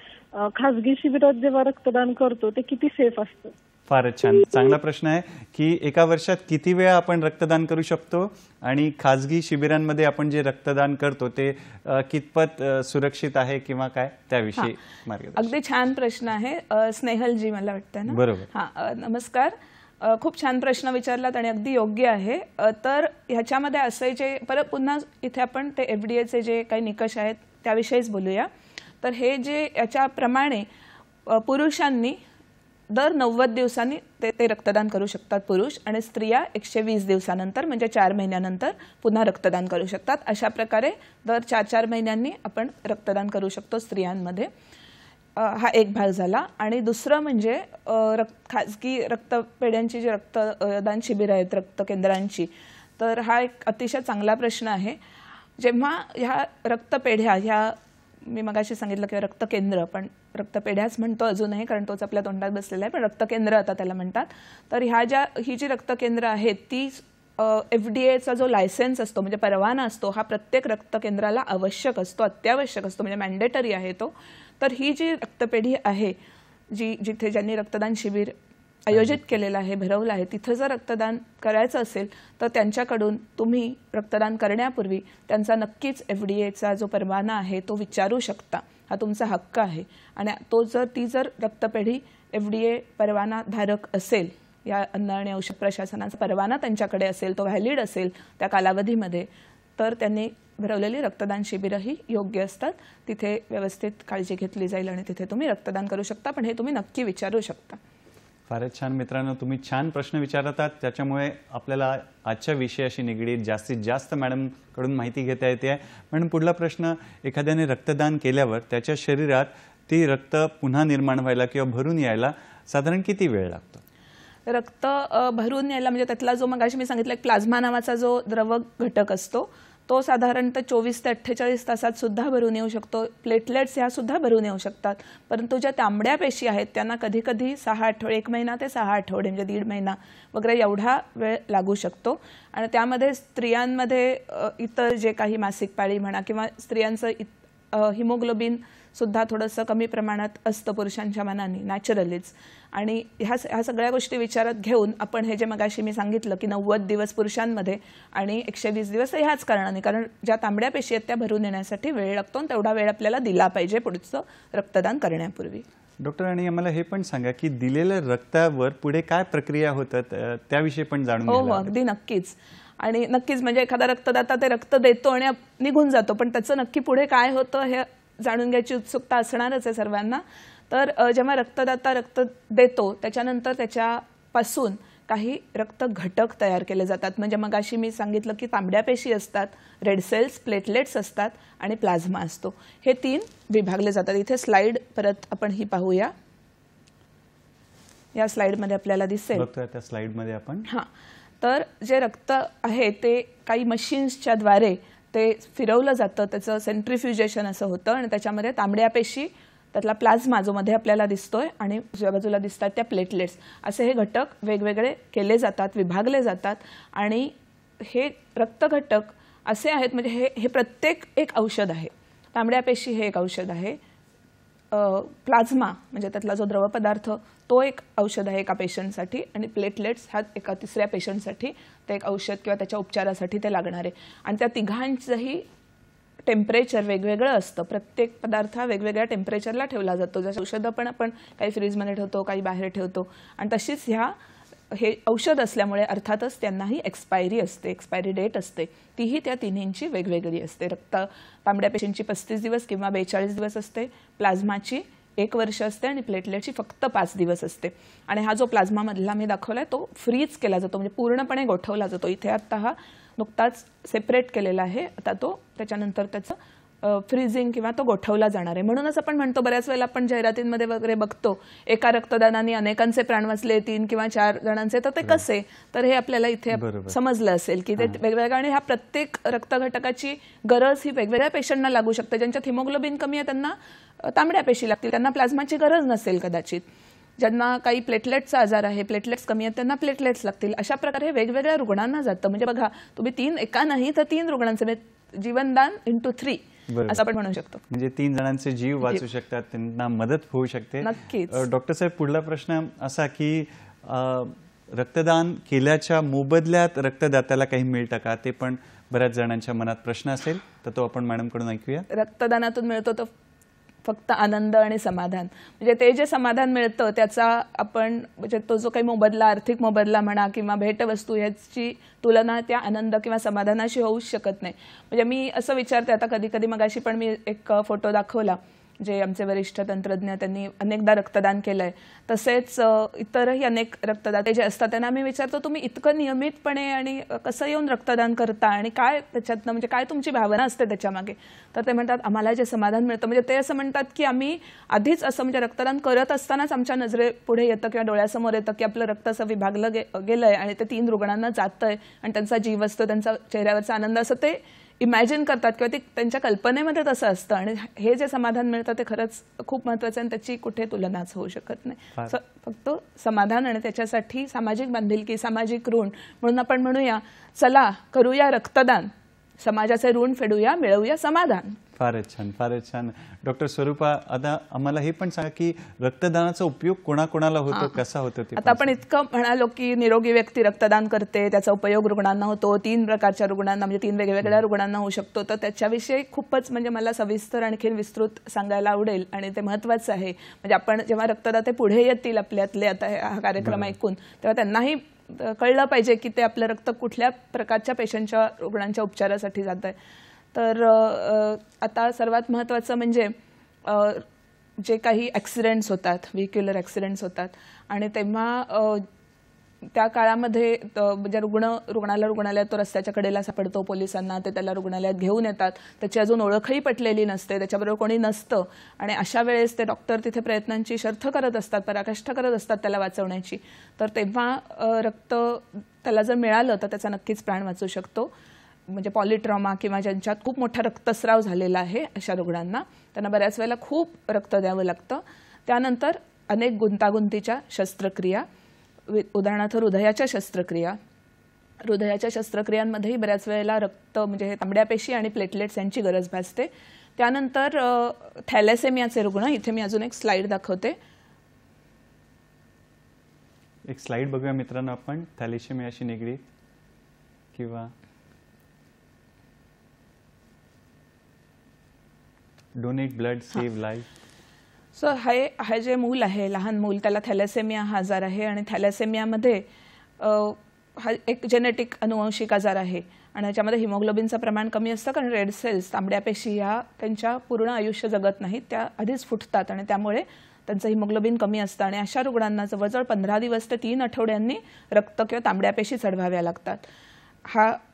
खासगी शिबिरात जेव्हा रक्तदान करतो ते किती सेफ असतं? फारच छान. चांगला प्रश्न आहे की एका वर्षात किती वेळा आपण रक्तदान करू शकतो आणि खाजगी शिबिरांमध्ये आपण जे रक्तदान करतो ते कितपत सुरक्षित आहे किंवा काय त्याविषयी मार्गदर्शन. अगदी छान प्रश्न आहे. स्नेहलजी मला वाटतं ना. बरोबर. हां, नमस्कार. खूप छान प्रश्न विचारलात आणि अगदी योग्य आहे. तर ह्याच्यामध्ये असे जे परत पुन्हा इथे आपण ते FDA जे काही निकष आहेत त्याविषयीच बोलूया. तर हे जे याच्याप्रमाणे पुरुषांनी दर 90 दिवसांनी ते रक्तदान करू शकतात पुरुष, आणि स्त्रिया 120 दिवसानंतर म्हणजे 4 महिन्यानंतर पुन्हा रक्तदान करू शकतात. अशा प्रकारे दर 4-4 महिन्यांनी आपण रक्तदान करू शकतो स्त्रियांमध्ये. हा एक भाग झाला. आणि दुसरं म्हणजे खाजगी रक्तपेढ्यांची जी रक्तदान शिबिरं आहेत रक्त केंद्रांची, तर हा एक अतिशय चांगला प्रश्न आहे. जेव्हा ह्या रक्तपेढ्या ह्या मी मगाशी सांगितलं किंवा रक्तकेंद्र, पण रक्तपेढ्याच म्हणतो अजूनही कारण तोच आपल्या तोंडात बसलेला आहे, पण रक्तकेंद्र आता त्याला म्हणतात. तर ही जी रक्तकेंद्र आहेत ती FDA जो लायसेन्स असतो म्हणजे परवाना असतो हा प्रत्येक रक्तकेंद्राला आवश्यक असतो, अत्यावश्यक असतो, म्हणजे मॅन्डेटरी आहे तो. तर ही जी रक्तपेढी आहे जिथे ज्यांनी रक्तदान शिबिर आयोजित केलेलं आहे, भरवलं आहे, तिथं जर रक्तदान करायचं असेल तर त्यांच्याकडून तुम्ही रक्तदान करण्यापूर्वी त्यांचा नक्कीच FDA जो परवाना आहे तो विचारू शकता. हा तुमचा हक्क आहे. आणि ती जर रक्तपेढी FDA परवाना धारक असेल, या अन्न आणि औषध प्रशासनाचा परवाना त्यांच्याकडे असेल, तो व्हॅलिड असेल त्या कालावधीमध्ये, तर त्यांनी भरवलेली रक्तदान शिबिरंही योग्य असतात. तिथे व्यवस्थित काळजी घेतली जाईल आणि तिथे तुम्ही रक्तदान करू शकता. पण हे तुम्ही नक्की विचारू शकता. फारच छान मित्रांनो, तुम्ही छान प्रश्न विचारत आहात, त्याच्यामुळे आपल्याला आजच्या विषयाशी निगडीत जास्तीत जास्त मॅडमकडून माहिती घेता येते. पण पुढला प्रश्न, एखाद्याने रक्तदान केल्यावर त्याच्या शरीरात ती रक्त पुन्हा निर्माण व्हायला किंवा भरून यायला साधारण किती वेळ लागतो? रक्त भरून यायला म्हणजे त्यातला जो मगाशी मी सांगितलं एक प्लाझ्मा नावाचा जो द्रव घटक असतो तो साधारणतः 24 ते 48 तासात सुद्धा भरून येऊ शकतो. प्लेटलेट्स ह्या सुद्धा भरून येऊ शकतात. परंतु ज्या तांबड्या पेशी आहेत त्यांना कधी कधी 6 आठवडे, 1 महिना ते 6 आठवडे म्हणजे 1.5 महिना वगैरे एवढा वेळ लागू शकतो. आणि त्यामध्ये स्त्रियांमध्ये इतर जे काही मासिक पाळी म्हणा किंवा स्त्रियांचं हिमोग्लोबिन सुद्धा थोडंसं कमी प्रमाणात असतं पुरुषांच्या मानाने नॅचरलीच. आणि ह्या सगळ्या गोष्टी विचारात घेऊन आपण हे जे मगाशी मी सांगितलं की 90 दिवस पुरुषांमध्ये आणि 120 दिवस ह्याच कारणाने, कारण ज्या तांबड्या पेशी आहेत त्या भरून येण्यासाठी वेळ लागतो आणि तेवढा वेळ आपल्याला दिला पाहिजे पुढचं रक्तदान करण्यापूर्वी. डॉक्टर, आणि आम्हाला हे पण सांगा की दिलेल्या रक्तावर पुढे काय प्रक्रिया होतात त्याविषयी पण जाणून हो घ्यायला. अगदी नक्कीच. आणि नक्कीच म्हणजे एखादा रक्तदाता ते रक्त देतो आणि निघून जातो, पण त्याचं नक्की पुढे काय होतं हे जाणून घ्यायची उत्सुकता असणारच आहे सर्वांना. तर जेव्हा रक्तदाता रक्त देतो त्याच्यानंतर त्याच्यापासून काही रक्त घटक तयार केले जातात. म्हणजे मगाशी मी सांगितलं की तांबड्या पेशी असतात, रेड सेल्स, प्लेटलेट्स असतात आणि प्लाझ्मा असतो. हे 3 विभागले जातात. इथे स्लाइड परत आपण ही पाहूया. या स्लाइडमध्ये आपल्याला दिसेल. बघतोय त्या स्लाइडमध्ये आपण. हां, तर जे रक्त आहे ते काही मशीन्सच्या द्वारे ते फिरवलं जातं, त्याचं सेंट्रिफ्युजेशन असं होतं आणि त्याच्यामध्ये तांबड्या पेशी, त्यातला प्लाझ्मा जो मध्ये आपल्याला दिसतोय आणि उजव्या बाजूला दिसतात त्या प्लेटलेट्स, असे हे घटक वेगवेगळे केले जातात, विभागले जातात. आणि हे रक्त घटक असे आहेत म्हणजे हे प्रत्येक एक औषध आहे. तांबड्या पेशी हे एक औषध आहे, प्लाझ्मा म्हणजे त्यातला जो द्रव पदार्थ तो एक औषध आहे एका पेशंटसाठी, आणि प्लेटलेट्स हा एका तिसऱ्या पेशंटसाठी ते एक औषध किंवा त्याच्या उपचारासाठी ते लागणार आहे. आणि त्या तिघांचंही टेम्परेचर वेगवेगळं असतं. प्रत्येक पदार्थ हा वेगवेगळ्या टेम्परेचरला ठेवला जातो. जसं औषधं पण आपण काही फ्रीजमध्ये ठेवतो, काही बाहेर ठेवतो. आणि तशीच हे औषध असल्यामुळे अर्थातच त्यांनाही एक्सपायरी असते, एक्सपायरी डेट असते. तीही त्या तिन्हींची वेगवेगळी असते. तांबड्या पेशींची 35 दिवस किंवा 42 दिवस असते, प्लाझ्माची 1 वर्ष असते आणि प्लेटलेटची फक्त 5 दिवस असते. आणि हा जो प्लाझ्मामधला मी दाखवलाय तो फ्रीज केला जातो, म्हणजे पूर्णपणे गोठवला जातो. इथे आता हा नुकताच सेपरेट केलेला आहे, आता तो त्याच्यानंतर त्याचं फ्रीजिंग किंवा तो गोठवला जाणार आहे. म्हणूनच आपण म्हणतो बऱ्याच वेळेला आपण जाहिरातींमध्ये वगैरे बघतो एका रक्तदानाने अनेकांचे प्राण वाचले, 3 किंवा 4 जणांचे. तर ते कसे, तर हे आपल्याला इथे समजलं असेल की ते वेगवेगळ्या, आणि ह्या प्रत्येक रक्तघटकाची गरज ही वेगवेगळ्या पेशंटना लागू शकते. ज्यांच्यात हिमोग्लोबिन कमी आहे त्यांना तांबड्या पेशी लागतील, त्यांना प्लाझ्माची गरज नसेल कदाचित. ज्यांना काही प्लेटलेट्सचा आजार आहे, प्लेटलेट्स कमी आहेत, त्यांना प्लेटलेट्स लागतील. अशा प्रकारे हे वेगवेगळ्या रुग्णांना जातं. म्हणजे बघा तुम्ही एका नाही तर 3 रुग्णांचे जीवनदान इंटू 3 असं आपण म्हणू शकतो. म्हणजे 3 जणांचे जीव वाचू शकतात, त्यांना मदत होऊ शकते. नक्कीच. डॉक्टर साहेब, पुढला प्रश्न असा की रक्तदान केल्याच्या मोबदल्यात रक्तदात्याला काही मिळतं का, ते पण बऱ्याच जणांच्या मनात प्रश्न असेल, तर तो आपण मॅडमकडून ऐकूया. रक्तदानातून मिळतो तो फक्त आनंद आणि समाधान. म्हणजे ते जे समाधान मिळतं त्याचा आपण म्हणजे तो जो काही मोबदला, आर्थिक मोबदला म्हणा किंवा भेटवस्तू, याची तुलना त्या आनंद किंवा समाधानाशी होऊच शकत नाही. म्हणजे मी असं विचारते आता कधी कधी, मगाशी पण मी एक फोटो दाखवला जे आमचे वरिष्ठ तंत्रज्ञ, त्यांनी अनेकदा रक्तदान केलंय. तसेच इतरही अनेक रक्तदाते जे असतात त्यांना मी विचारतो, तुम्ही इतकं नियमितपणे आणि कसं येऊन रक्तदान करता आणि काय त्याच्यातनं म्हणजे काय तुमची भावना असते त्याच्यामागे. तर ते म्हणतात आम्हाला जे समाधान मिळतं, म्हणजे ते असं म्हणतात की आम्ही आधीच असं म्हणजे रक्तदान करत असतानाच आमच्या नजरेपुढे येतं किंवा डोळ्यासमोर येतं की आपलं रक्त असं विभागलं गेलंय आणि ते 3 रुग्णांना जातंय आणि त्यांचा जीव असतो, त्यांचा चेहऱ्यावरचा आनंद, असं ते इमॅजिन करतात किंवा ते त्यांच्या कल्पनेमध्ये तसं असतं. आणि हे जे समाधान मिळतं ते खरंच खूप महत्त्वाचं आहे आणि त्याची कुठे तुलनाच होऊ शकत नाही. फक्त समाधान आणि त्याच्यासाठी सामाजिक बांधिलकी, सामाजिक ऋण म्हणून आपण म्हणूया, चला करूया रक्तदान, समाजाचे ऋण फेडूया, मिळवूया समाधान. फारच छान, फारच छान. डॉक्टर स्वरूपा, आता आम्हाला हे पण सांगा की रक्तदानाचा उपयोग कोणाकोणाला होतो, कसा होतो ते. आता आपण इतकं म्हणालो की निरोगी व्यक्ती रक्तदान करते, त्याचा उपयोग रुग्णांना होतो, 3 प्रकारच्या रुग्णांना म्हणजे 3 वेगवेगळ्या रुग्णांना होऊ शकतो. तर त्याच्याविषयी खूपच म्हणजे मला सविस्तर आणखी विस्तृत सांगायला आवडेल आणि ते महत्त्वाचं आहे. म्हणजे आपण जेव्हा रक्तदाते पुढे येतील आपल्यातले आता हा कार्यक्रम ऐकून, तेव्हा त्यांनाही कळलं पाहिजे की ते आपलं रक्त कुठल्या प्रकारच्या पेशंटच्या, रुग्णांच्या उपचारासाठी जात आहे. तर आता सर्वात महत्त्वाचं म्हणजे जे काही ॲक्सिडेंट्स होतात, व्हेहिक्युलर ॲक्सिडेंट्स होतात आणि तेव्हा त्या काळामध्ये म्हणजे रुग्णाला रुग्णालयात तो रस्त्याच्या कडेला सापडतो, पोलिसांना ते त्याला रुग्णालयात घेऊन येतात, त्याची अजून ओळखही पटलेली नसते, त्याच्याबरोबर कोणी नसतं आणि अशा वेळेस ते डॉक्टर तिथे प्रयत्नांची शर्थ करत असतात, पराकाष्ठा करत असतात त्याला वाचवण्याची. तर तेव्हा रक्त त्याला जर मिळालं तर त्याचा नक्कीच प्राण वाचू शकतो. म्हणजे पॉलिट्रॉमा किंवा ज्यांच्यात खूप मोठा रक्तस्राव झालेला आहे अशा रुग्णांना, त्यांना बऱ्याच वेळेला खूप रक्त द्यावं लागतं. त्यानंतर अनेक गुंतागुंतीच्या शस्त्रक्रिया, उदाहरणार्थ हृदयाच्या शस्त्रक्रियांमध्येही बऱ्याच वेळेला रक्त म्हणजे हे तांबड्या पेशी आणि प्लेटलेट्स यांची गरज भासते. त्यानंतर थॅलेसेमियाचे रुग्ण, इथे मी अजून एक स्लाइड दाखवते. एक स्लाइड बघूया मित्रांनो आपण, थॅलेसेमियाशी निगडीत किंवा donate blood save life. So हे जे मूल आहे, लहान मूल, त्याला थॅलेसेमिया हा आजार आहे आणि थॅलेसेमियामध्ये हा एक जेनेटिक अनुवंशिक आजार आहे आणि याच्यामध्ये हिमोग्लोबिनचं प्रमाण कमी असतं, कारण रेड सेल्स, तांबड्या पेशी ह्या त्यांच्या पूर्ण आयुष्य जगत नाहीत, त्या आधीच फुटतात आणि त्यामुळे त्यांचं हिमोग्लोबिन कमी असतं आणि अशा रुग्णांना जवळजवळ 15 दिवस ते 3 आठवड्यांनी रक्त किंवा तांबड्या पेशी चढवाव्या लागतात.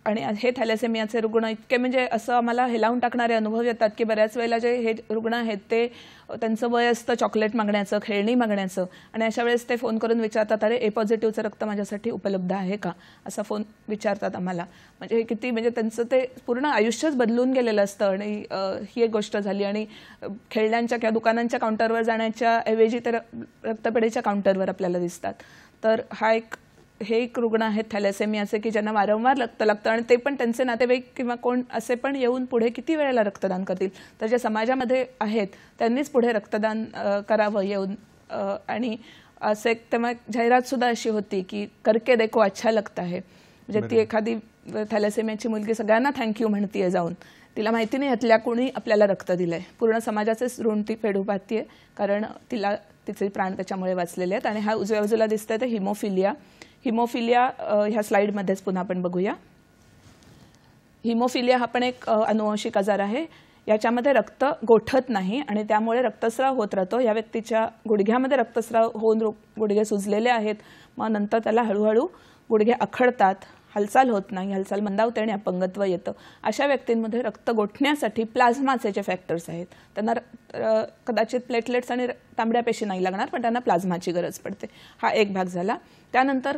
आणि हे थॅलेसेमियाचे रुग्ण इतके म्हणजे असं आम्हाला हेलावून टाकणारे अनुभव येतात की बऱ्याच वेळेला जे हे रुग्ण आहेत ते त्यांचं वय असतं चॉकलेट मागण्याचं, खेळणी मागण्याचं आणि अशा वेळेस ते फोन करून विचारतात, अरे ए पॉझिटिव्हचं रक्त माझ्यासाठी उपलब्ध आहे का, असा फोन विचारतात आम्हाला. म्हणजे किती म्हणजे त्यांचं ते पूर्ण आयुष्यच बदलून गेलेलं असतं. आणि ही एक गोष्ट झाली. आणि खेळण्यांच्या किंवा दुकानांच्या काउंटरवर जाण्याच्या ऐवजी ते रक्तपेढीच्या काउंटरवर आपल्याला दिसतात. तर हे एक रुग्ण आहेत थॅलेसेमियाचे की ज्यांना वारंवार रक्त लागतं आणि ते पण त्यांचे नातेवाईक किंवा कोण असे पण येऊन पुढे किती वेळेला रक्तदान करतील. तर जे समाजामध्ये आहेत त्यांनीच पुढे रक्तदान करावं येऊन. आणि असे तेव्हा जाहिरातसुद्धा अशी होती की करके देखो अच्छा लगता है. म्हणजे ती एखादी थॅलेसेमियाची मुलगी सगळ्यांना थँक्यू म्हणतीये जाऊन, तिला माहिती नाही ह्यातल्या कोणी आपल्याला रक्त दिलंय, पूर्ण समाजाचेच ऋण ती फेडू पाहतीये कारण तिचे प्राण त्याच्यामुळे वाचलेले आहेत. आणि हा उजव्या बाजूला दिसतंय ते हिमोफिलिया ह्या स्लाइडमध्येच पुन्हा आपण बघूया. हिमोफिलिया हा पण एक अनुवंशिक आजार आहे. याच्यामध्ये रक्त गोठत नाही आणि त्यामुळे रक्तस्राव होत राहतो. या व्यक्तीच्या गुडघ्यामध्ये रक्तस्राव होऊन गुडघे सुजलेले आहेत, मग नंतर त्याला हळूहळू गुडघे आखडतात, हालचाल होत नाही, हालचाल मंदावते आणि अपंगत्व येतं. अशा व्यक्तींमध्ये रक्त गोठण्यासाठी प्लाझ्माचे जे फॅक्टर्स आहेत, त्यांना कदाचित प्लेटलेट्स आणि तांबड्या पेशी नाही लागणार पण त्यांना प्लाझ्माची गरज पडते. हा एक भाग झाला. त्यानंतर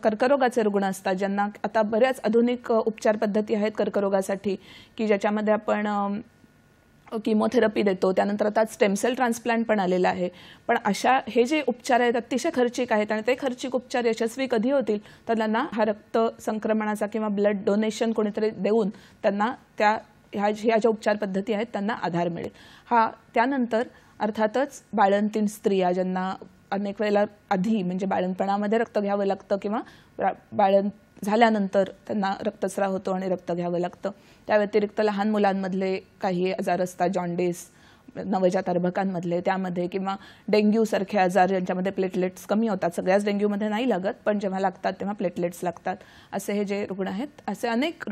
कर्करोगाचे रुग्ण असतात ज्यांना आता बऱ्याच आधुनिक उपचार पद्धती आहेत कर्करोगासाठी की ज्याच्यामध्ये आपण किमोथेरपी देतो. त्यानंतर आता स्टेमसेल ट्रान्सप्लांट पण आलेलं आहे. पण हे जे उपचार आहेत अतिशय खर्चिक आहेत आणि ते खर्चिक उपचार यशस्वी कधी होतील तर त्यांना हा रक्त संक्रमणाचा किंवा ब्लड डोनेशन कोणीतरी देऊन त्यांना ह्या ज्या उपचार पद्धती आहेत त्यांना आधार मिळेल. त्यानंतर अर्थातच बाळंतीण स्त्रिया ज्यांना अनेक वेळेला आधी म्हणजे बाळंतपणामध्ये रक्त घ्यावं लागतं किंवा झाल्यानंतर त्यांना रक्तस्राव होतो आणि रक्त घ्यावं लागतं. त्या व्यतिरिक्त लहान मुलांमधले काही आजार असतात, जॉन्डिस, नवजात अर्भकांमधले त्यामध्ये, किंवा डेंग्यूसारखे आजार ज्यांच्यामध्ये प्लेटलेट्स कमी होतात. सगळ्याच डेंग्यूमध्ये नाही लागत, पण जेव्हा लागतात तेव्हा प्लेटलेट्स लागतात. असे हे जे रुग्ण आहेत, असे अनेक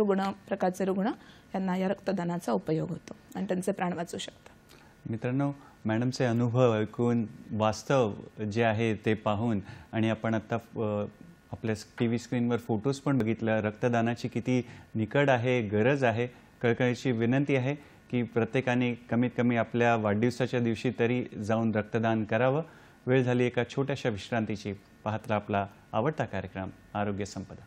प्रकारचे रुग्ण यांना या रक्तदानाचा उपयोग होतो आणि त्यांचे प्राण वाचू शकतात. मित्रांनो, मॅडमचे अनुभव ऐकून, वास्तव जे आहे ते पाहून, आणि आपण आता आपल्या TV स्क्रीनवर फोटोज पण बघितलं, रक्तदानाची किती निकड आहे, गरज आहे. कळकळीची विनंती आहे की प्रत्येकाने कमीत कमी आपल्या वाढदिवसाच्या दिवशी तरी जाऊन रक्तदान करावं. वेळ झाली एका छोट्याशा विश्रांतीची. पाहत राहा आपला आवडता कार्यक्रम आरोग्य संपदा.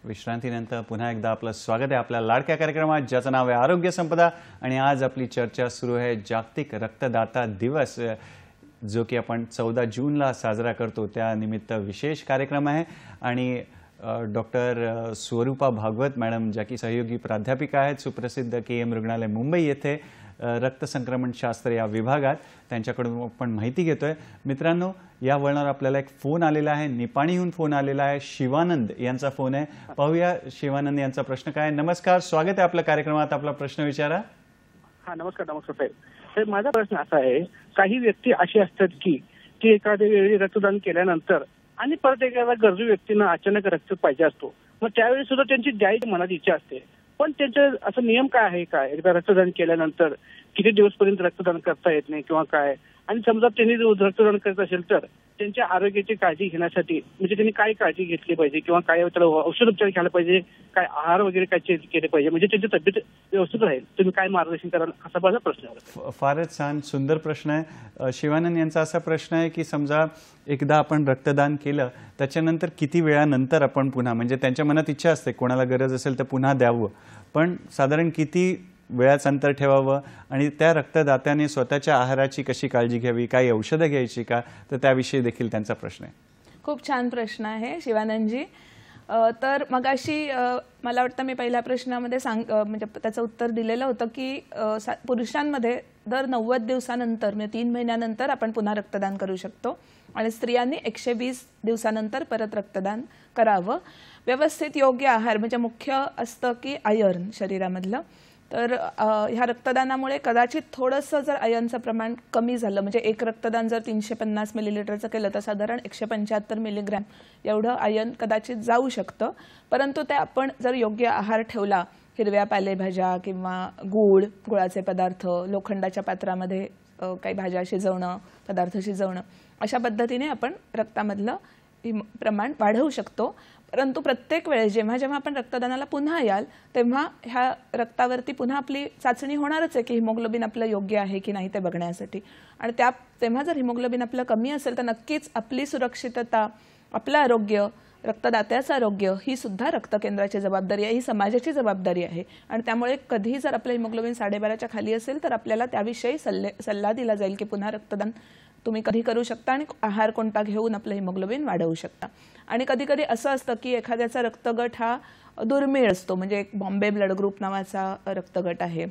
विश्रांतीनंतर पुन्हा एकदा आपलं स्वागत आहे आपल्या लाडक्या कार्यक्रमात, ज्याचं नाव आहे आरोग्य संपदा. आणि आज आपली चर्चा सुरू आहे जागतिक रक्तदाता दिवस, जो की आपण 14 जूनला साजरा करतो. त्यानिमित्त विशेष कार्यक्रम आहे. आणि डॉक्टर स्वरूपा भागवत मॅडम, ज्या की सहयोगी प्राध्यापिका आहेत सुप्रसिद्ध KM रुग्णालय मुंबई येथे रक्तसंक्रमणशास्त्र या विभागात, त्यांच्याकडून आपण माहिती घेतोय. मित्रांनो, या वळणावर आपल्याला एक फोन आलेला आहे, निपाणीहून फोन आलेला आहे. शिवानंद यांचा फोन आहे. पाहूया शिवानंद यांचा प्रश्न काय. नमस्कार, स्वागत आहे आपल्या कार्यक्रमात. आपला प्रश्न विचारा. हा, नमस्कार साहेब. साहेब, माझा प्रश्न असा आहे, काही व्यक्ती अशी असतात की एखाद्या वेळी रक्तदान केल्यानंतर आणि परत एखाद्या गरजू व्यक्तींना अचानक रक्त पाहिजे असतो, मग त्यावेळी सुद्धा त्यांची द्यायची मनात इच्छा असते, पण त्यांचं असं नियम काय आहे, काय एकदा रक्तदान केल्यानंतर किती दिवसपर्यंत रक्तदान करता येत नाही किंवा काय? आणि समजा त्यांनी रक्तदान करत असेल तर त्यांच्या आरोग्याची काळजी घेण्यासाठी म्हणजे त्यांनी काय काळजी घेतली पाहिजे किंवा काय त्याला औषध उपचार घ्यायला पाहिजे, काय आहार वगैरे काय केले पाहिजे म्हणजे त्यांची तब्येत व्यवस्थित राहील? तुम्ही काय मार्गदर्शन कराल, असा माझा प्रश्न आहे. फारच छान, सुंदर प्रश्न आहे. शिवानंद यांचा असा प्रश्न आहे की समजा एकदा आपण रक्तदान केलं, त्याच्यानंतर किती वेळानंतर आपण पुन्हा, म्हणजे त्यांच्या मनात इच्छा असते कोणाला गरज असेल तर पुन्हा द्यावं, पण साधारण किती वेळाचं अंतर ठेवावं आणि त्या रक्तदात्याने स्वतःच्या आहाराची कशी काळजी घ्यावी, काही औषधं घ्यायची का, तर त्याविषयी देखील त्यांचा प्रश्न आहे. खूप छान प्रश्न आहे शिवानंदजी. तर मगाशी मला वाटतं मी पहिल्या प्रश्नामध्ये म्हणजे त्याचं उत्तर दिलेलं होतं की पुरुषांमध्ये दर 90 दिवसानंतर म्हणजे 3 महिन्यानंतर आपण पुन्हा रक्तदान करू शकतो आणि स्त्रियांनी 120 दिवसानंतर परत रक्तदान करावं. व्यवस्थित योग्य आहार म्हणजे मुख्य असतं की आयर्न शरीरामधलं. तर ह्या रक्तदानामुळे कदाचित थोडंसं जर आयर्नचं प्रमाण कमी झालं, म्हणजे एक रक्तदान जर 350 मिलीलिटरचं केलं तर साधारण 175 मिलीग्रॅम एवढं आयर्न कदाचित जाऊ शकतं. परंतु ते आपण जर योग्य आहार ठेवला, हिरव्या पालेभाज्या किंवा गुळाचे पदार्थ, लोखंडाच्या पात्रामध्ये काही भाज्या शिजवणं, पदार्थ शिजवणं, अशा पद्धतीने आपण रक्तामधलं प्रमाण वाढवू शकतो. परंतु प्रत्येक वेळेस जेव्हा जेव्हा आपण रक्तदानाला पुन्हा याल तेव्हा ह्या रक्तावरती पुन्हा आपली चाचणी होणारच आहे की हिमोग्लोबिन आपलं योग्य आहे की नाही ते बघण्यासाठी. आणि तेव्हा जर हिमोग्लोबिन आपलं कमी असेल तर नक्कीच आपली सुरक्षितता, आपलं आरोग्य, रक्तदात्याचं आरोग्य ही सुद्धा रक्तकेंद्राची जबाबदारी आहे, ही समाजाची जबाबदारी आहे. आणि त्यामुळे कधी जर आपलं हिमोग्लोबिन 12.5च्या खाली असेल तर आपल्याला त्याविषयी सल्ला दिला जाईल की पुन्हा रक्तदान तुम्ही कधी करू शकता आणि आहार कोणता घेऊन आपलं हिमोग्लोबिन वाढवू शकता. आणि कधी कधी असं असतं की एखाद्याचा रक्तगट हा दुर्मिळ असतो, म्हणजे एक बॉम्बे ब्लड ग्रुप नावाचा रक्तगट आहे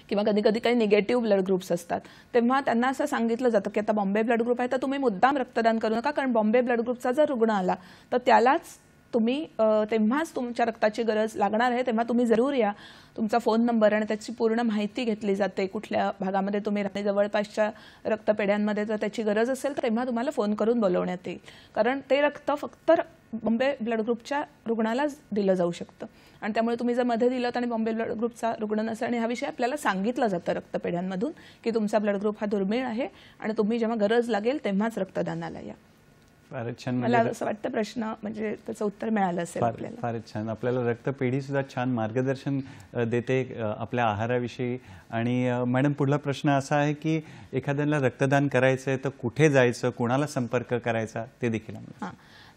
किंवा कधी कधी काही निगेटिव्ह ब्लड ग्रुप्स असतात. तेव्हा त्यांना असं सांगितलं जातं की आता बॉम्बे ब्लड ग्रुप आहे तर तुम्ही मुद्दाम रक्तदान करू नका, कारण बॉम्बे ब्लड ग्रुपचा जर रुग्ण आला तर त्यालाच तुम्ही तेव्हाच तुमच्या रक्ताची गरज लागणार आहे, तेव्हा तुम्ही जरूर या. तुमचा फोन नंबर आणि त्याची पूर्ण माहिती घेतली जाते, कुठल्या भागामध्ये तुम्ही राहते, जवळपासच्या रक्तपेढ्यांमध्ये जर त्याची गरज असेल तर तेव्हा तुम्हाला फोन करून बोलवण्यात येईल, कारण ते रक्त फक्त बॉम्बे ब्लड ग्रुपच्या रुग्णालाच दिलं जाऊ शकतं. आणि त्यामुळे तुम्ही जर मध्ये दिलं आणि बॉम्बे ब्लड ग्रुपचा रुग्ण नसेल आणि ह्याविषयी आपल्याला सांगितलं जातं रक्तपेढ्यांमधून की तुमचा ब्लड ग्रुप हा दुर्मिळ आहे आणि तुम्ही जेव्हा गरज लागेल तेव्हाच रक्तदानाला या. फारच छान. मला असं वाटतं प्रश्न म्हणजे त्याचं उत्तर मिळालं असेल आपल्याला. फारच छान. आपल्याला रक्तपेढी सुद्धा छान मार्गदर्शन देते आपल्या आहाराविषयी. आणि मॅडम, पुढला प्रश्न असा आहे की एखाद्याला रक्तदान करायचं आहे तर कुठे जायचं, कोणाला संपर्क करायचा ते देखील. हां,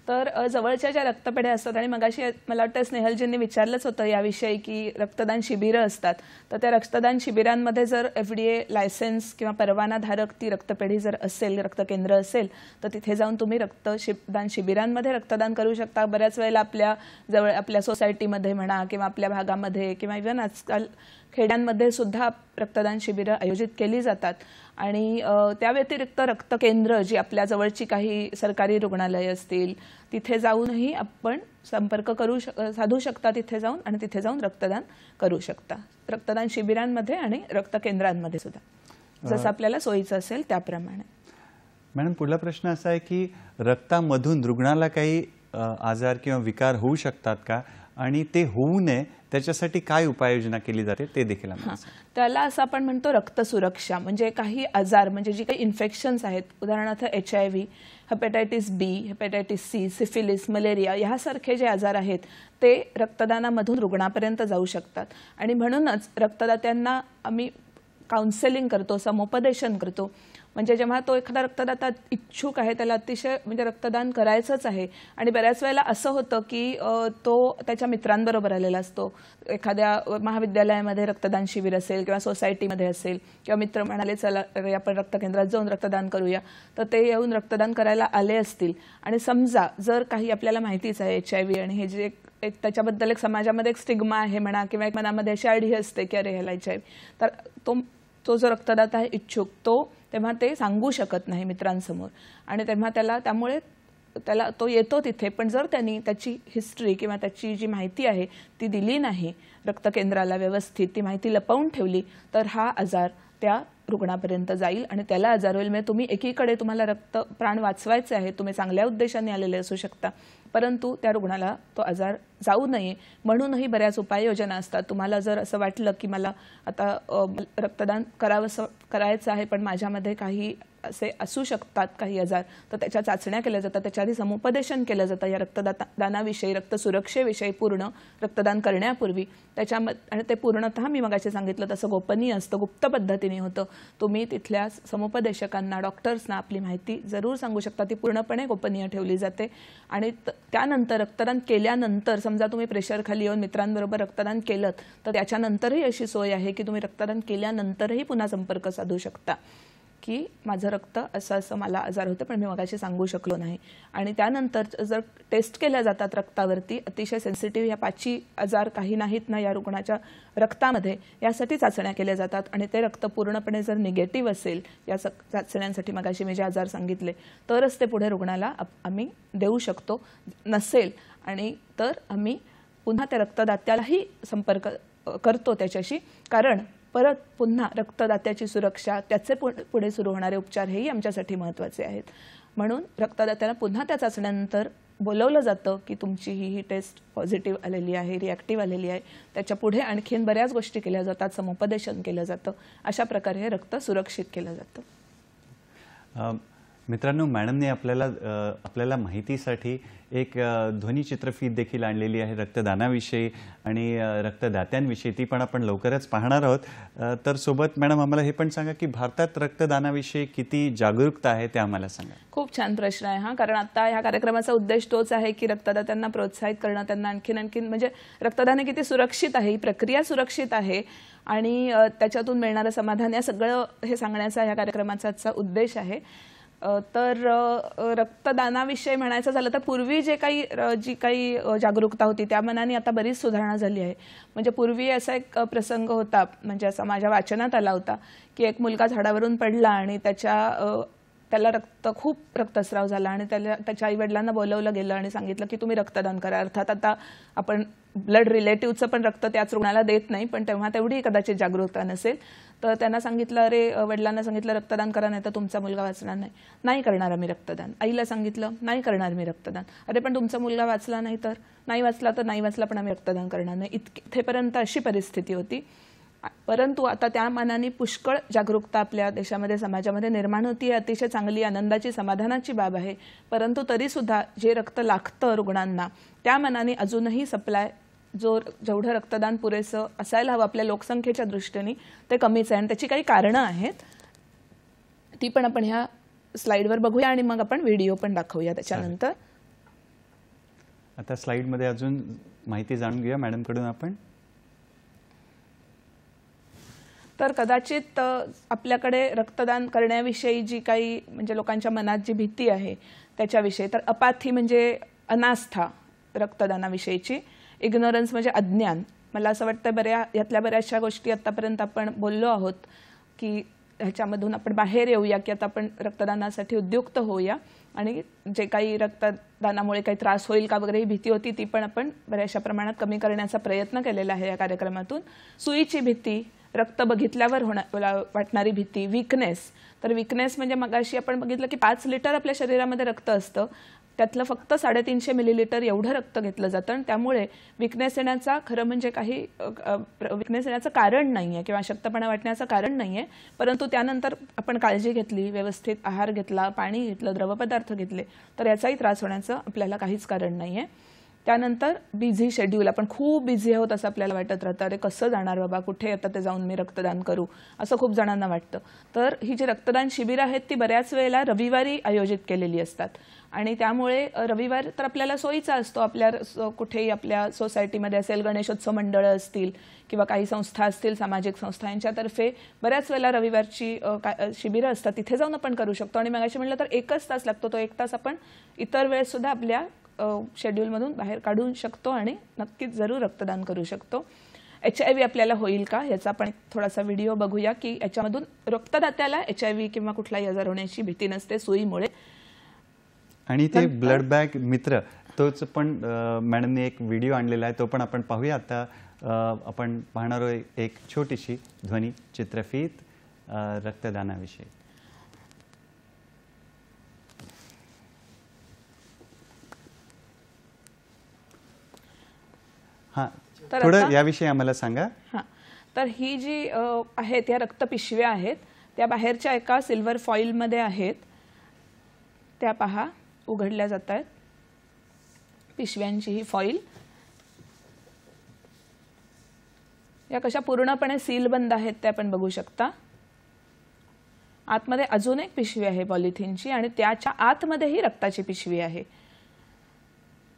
तर जवळच्या ज्या रक्तपेढ्या असतात आणि मगाशी मला वाटतं स्नेहलजींनी विचारलंच होतं याविषयी की रक्तदान शिबिरं असतात, तर त्या रक्तदान शिबिरांमध्ये जर FDA लायसन्स किंवा परवानाधारक ती रक्तपेढी जर असेल, रक्तकेंद्र असेल, तर तिथे जाऊन तुम्ही रक्तदान शिबिरांमध्ये रक्तदान करू शकता. बऱ्याच वेळेला आपल्या सोसायटीमध्ये म्हणा किंवा आपल्या भागामध्ये किंवा इव्हन आजकाल खेड्यांमध्ये सुद्धा रक्तदान शिबिरं आयोजित केली जातात आणि त्या व्यतिरिक्त रक्त केंद्र जी आपल्या जवळची काही सरकारी रुग्णालय असतील तिथे जाऊनही आपण संपर्क साधू शकता, तिथे जाऊन आणि तिथे जाऊन रक्तदान करू शकता, रक्तदान शिबिरांमध्ये आणि रक्त केंद्रांमध्ये सुद्धा जसं आपल्याला सोयीचं असेल त्याप्रमाणे. मॅडम, पुढला प्रश्न असा आहे की रक्तामधून रुग्णाला काही आजार किंवा विकार होऊ शकतात का, आणि ते होऊ नये त्याच्यासाठी काय उपाययोजना केली जाते ते देखील आम्हाला सांगा. त्याला असं आपण म्हणतो रक्त सुरक्षा. म्हणजे काही आजार म्हणजे जी काही इन्फेक्शन्स आहेत, उदाहरणार्थ HIV, hepatitis B, hepatitis C, syphilis, malaria यासारखे जे आजार आहेत ते रक्तदानामधून रुग्णापर्यंत जाऊ शकतात. आणि म्हणूनच रक्तदात्यांना आम्ही काउन्सेलिंग करतो, समुपदेशन करतो. म्हणजे जेव्हा तो एखादा रक्तदाता इच्छुक आहे, त्याला अतिशय म्हणजे रक्तदान करायचंच आहे आणि बऱ्याच वेळेला असं होतं की तो त्याच्या मित्रांबरोबर आलेला असतो, एखाद्या महाविद्यालयामध्ये रक्तदान शिबिर असेल किंवा सोसायटीमध्ये असेल किंवा मित्र म्हणाले चला आपण रक्त केंद्रात जाऊन रक्तदान करूया, तर ते येऊन रक्तदान करायला आले असतील आणि समजा जर काही आपल्याला माहितीच आहे HIV आणि हे जे एक त्याच्याबद्दल एक समाजामध्ये एक स्टिग्मा आहे म्हणा किंवा एक मनामध्ये अशी आढी असते की अरे ह्याला HIV, तर तो जो रक्तदाता आहे इच्छुक तेव्हा ते सांगू शकत नाही मित्रांसमोर आणि तेव्हा त्यामुळे त्याला तो येतो तिथे. पण जर त्यांनी त्याची हिस्ट्री किंवा त्याची जी माहिती आहे ती दिली नाही रक्त केंद्राला व्यवस्थित, ती माहिती लपवून ठेवली, तर हा आजार त्या रुग्णापर्यंत जाईल आणि त्याला आजार होईल. म्हणजे तुम्ही एकीकडे तुम्हाला प्राण वाचवायचे आहे, तुम्ही चांगल्या उद्देशाने आलेले असू शकता, परंतु त्या रुग्णाला तो आजार जाऊ नये म्हणूनही बऱ्याच उपाययोजना असतात. तुम्हाला जर असं वाटलं की मला आता रक्तदान करायचं आहे पण माझ्यामध्ये काही असे असू शकतात काही आजार, तर त्याच्या चाचण्या केल्या जातात, त्याच्या आधी समुपदेशन केलं जातं या रक्तदानाविषयी, रक्त सुरक्षेविषयी पूर्ण रक्तदान करण्यापूर्वी. आणि ते पूर्णतः मी मगाशी सांगितलं तसं गोपनीय असतं, गुप्त पद्धतीने होतं. तुम्ही तिथल्या समुपदेशकांना, डॉक्टर्सना आपली माहिती जरूर सांगू शकता, ती पूर्णपणे गोपनीय ठेवली जाते. आणि त्यानंतर रक्तदान केल्यानंतर समजा तुम्ही प्रेशरखाली येऊन मित्रांबरोबर रक्तदान केलं तर त्याच्यानंतरही अशी सोय आहे की तुम्ही रक्तदान केल्यानंतरही पुन्हा संपर्क साधू शकता की माझं रक्त असं मला आजार होतं पण मी मगाशी सांगू शकलो नाही. आणि त्यानंतर जर टेस्ट केल्या जातात रक्तावरती, अतिशय सेन्सिटिव्ह ह्या 5 आजार काही नाहीत ना या रुग्णाच्या रक्तामध्ये, यासाठी चाचण्या केल्या जातात आणि ते रक्त पूर्णपणे जर निगेटिव्ह असेल या चाचण्यांसाठी मगाशी मी जे आजार सांगितले तरच ते पुढे रुग्णाला आम्ही देऊ शकतो. नसेल आणि तर आम्ही पुन्हा त्या रक्तदात्यालाही संपर्क करतो त्याच्याशी, कारण परत पुन्हा रक्तदात्याची सुरक्षा, त्याचे पुढे सुरू होणारे उपचार हेही आमच्यासाठी महत्त्वाचे आहेत. म्हणून रक्तदात्याला पुन्हा त्या चाचण्यानंतर बोलवलं जातं की तुमची ही टेस्ट पॉझिटिव्ह आलेली आहे, रिॲक्टिव्ह आलेली आहे. त्याच्या पुढे आणखीन बऱ्याच गोष्टी केल्या जातात, समुपदेशन केलं जातं. अशा प्रकारे हे रक्त सुरक्षित केलं जातं. मित्रांनो, मॅडमने आपल्याला माहितीसाठी एक ध्वनिचित्रफीत देखील आणलेली आहे रक्तदानाविषयी आणि रक्तदात्यांविषयी, ती पण आपण लवकरच पाहणार आहोत. तर सोबत मॅडम आम्हाला हे पण सांगा की भारतात रक्तदानाविषयी किती जागरूकता आहे ते आम्हाला सांगा. खूप छान प्रश्न आहे हा, कारण आता ह्या कार्यक्रमाचा उद्देश तोच आहे की रक्तदात्यांना प्रोत्साहित करणं, त्यांना आणखीन म्हणजे रक्तदान हे किती सुरक्षित आहे, ही प्रक्रिया सुरक्षित आहे आणि त्याच्यातून मिळणारं समाधान, या सगळं हे सांगण्याचा ह्या कार्यक्रमाचा आजचा उद्देश आहे. तर रक्तदानाविषयी म्हणायचं झालं तर पूर्वी जी काही जागरूकता होती त्या मनाने आता बरीच सुधारणा झाली आहे. म्हणजे पूर्वी असा एक प्रसंग होता, म्हणजे असा माझ्या वाचनात आला होता की एक मुलगा झाडावरून पडला आणि त्याला खूप रक्तस्राव झाला आणि त्याच्या आईवडिलांना बोलवलं गेलं आणि सांगितलं की तुम्ही रक्तदान करा. अर्थात आता आपण ब्लड रिलेटिव्हचं पण रक्त त्याच रुग्णाला देत नाही, पण तेव्हा तेवढी कदाचित जागरूकता नसेल. तर त्यांना सांगितलं, वडिलांना सांगितलं रक्तदान करा नाही तर तुमचा मुलगा वाचणार नाही करणार आम्ही रक्तदान. आईला सांगितलं नाही करणार मी रक्तदान. अरे पण तुमचा मुलगा वाचला नाही तर नाही वाचला पण आम्ही रक्तदान करणार नाही. इथेपर्यंत अशी परिस्थिती होती. परंतु आता त्या मानाने पुष्कळ जागरूकता आपल्या देशामध्ये, समाजामध्ये निर्माण होती. अतिशय चांगली, आनंदाची, समाधानाची बाब आहे. परंतु तरीसुद्धा जे रक्त लागतं रुग्णांना त्या मानाने अजूनही सप्लाय जेवढं रक्तदान पुरेसं असायला हवं आपल्या लोकसंख्येच्या दृष्टीने ते कमीच आहे आणि त्याची काही कारणं आहेत, ती पण आपण ह्या स्लाइडवर बघूया आणि मग आपण व्हिडिओ पण दाखवूया त्याच्यानंतर. आता स्लाइडमध्ये अजून माहिती जाणून घेऊया मॅडमकडून आपण. तर कदाचित आपल्याकडे रक्तदान करण्याविषयी जी काही म्हणजे लोकांच्या मनात जी भीती आहे त्याच्याविषयी, तर अपाथी म्हणजे अनास्था रक्तदानाविषयीची, इग्नोरन्स म्हणजे अज्ञान मला असं वाटतं यातल्या बऱ्याचशा गोष्टी आतापर्यंत आपण बोललो आहोत की ह्याच्यामधून आपण बाहेर येऊया, की आता आपण रक्तदानासाठी उद्युक्त होऊया आणि जे काही रक्तदानामुळे काही त्रास होईल का वगैरे ही भीती होती ती पण आपण बऱ्याचशा प्रमाणात कमी करण्याचा प्रयत्न केलेला आहे या कार्यक्रमातून. सुईची भीती, रक्त बघितल्यावर वाटणारी भीती, विकनेस. तर विकनेस म्हणजे मगाशी आपण बघितलं की 5 लिटर आपल्या शरीरामध्ये रक्त असतं, त्यातलं फक्त 350 मिलीलिटर एवढं रक्त घेतलं जातं आणि त्यामुळे विकनेस येण्याचा खरं म्हणजे काही विकनेस येण्याचं कारण नाही आहे किंवा अशक्तपणा वाटण्याचं कारण नाही आहे. परंतु त्यानंतर आपण काळजी घेतली, व्यवस्थित आहार घेतला, पाणी घेतलं, द्रवपदार्थ घेतले तर याचाही त्रास होण्याचं आपल्याला काहीच कारण नाही आहे. त्यानंतर बिझी शेड्यूल, आपण खूप बिझी आहोत असं आपल्याला वाटत राहतं, अरे कसं जाणार बाबा, कुठे आता ते जाऊन मी रक्तदान करू असं खूप जणांना वाटतं. तर ही जी रक्तदान शिबिरं आहेत ती बऱ्याच वेळेला रविवारी आयोजित केलेली असतात आणि त्यामुळे रविवार तर आपल्याला सोयीचा असतो. आपल्या कुठेही आपल्या सोसायटीमध्ये असेल, गणेशोत्सव मंडळं असतील किंवा काही संस्था असतील, सामाजिक संस्था यांच्यातर्फे बऱ्याच वेळेला रविवारची शिबिरं असतात, तिथे जाऊन आपण करू शकतो. आणि मगाशी म्हटलं तर 1 तास लागतो, तो 1 तास आपण इतर वेळेस सुद्धा आपल्या शेड्यूलमधून बाहेर काढू शकतो आणि नक्कीच जरूर रक्तदान करू शकतो. HIV आपल्याला होईल का याचा आपण थोडासा व्हिडिओ बघूया की याच्यामधून रक्तदात्याला HIV किंवा कुठलाही आजार होण्याची भीती नसते सुईमुळे. आणि ते ब्लड बँक मित्र तोच पण मॅडमने एक व्हिडिओ आणलेला आहे, तो पण आपण पाहूया. आता आपण पाहणार आहोत एक छोटीशी ध्वनी चित्रफीत रक्तदानाविषयी. हां, थोडं याविषयी आम्हाला सांगा. हां, तर ही जी आहेत या रक्तपिशव्या आहेत त्या बाहेरच्या एका सिल्वर फॉइलमध्ये आहेत, त्या पहा उघडल्या जात आहेत. पिशव्यांची ही फॉइल या कशा पूर्णपणे सीलबंद आहेत ते आपण बघू शकता. आतमध्ये अजून एक पिशवी आहे पॉलिथिनची आणि त्याच्या आतमध्ये ही रक्ताची पिशवी आहे.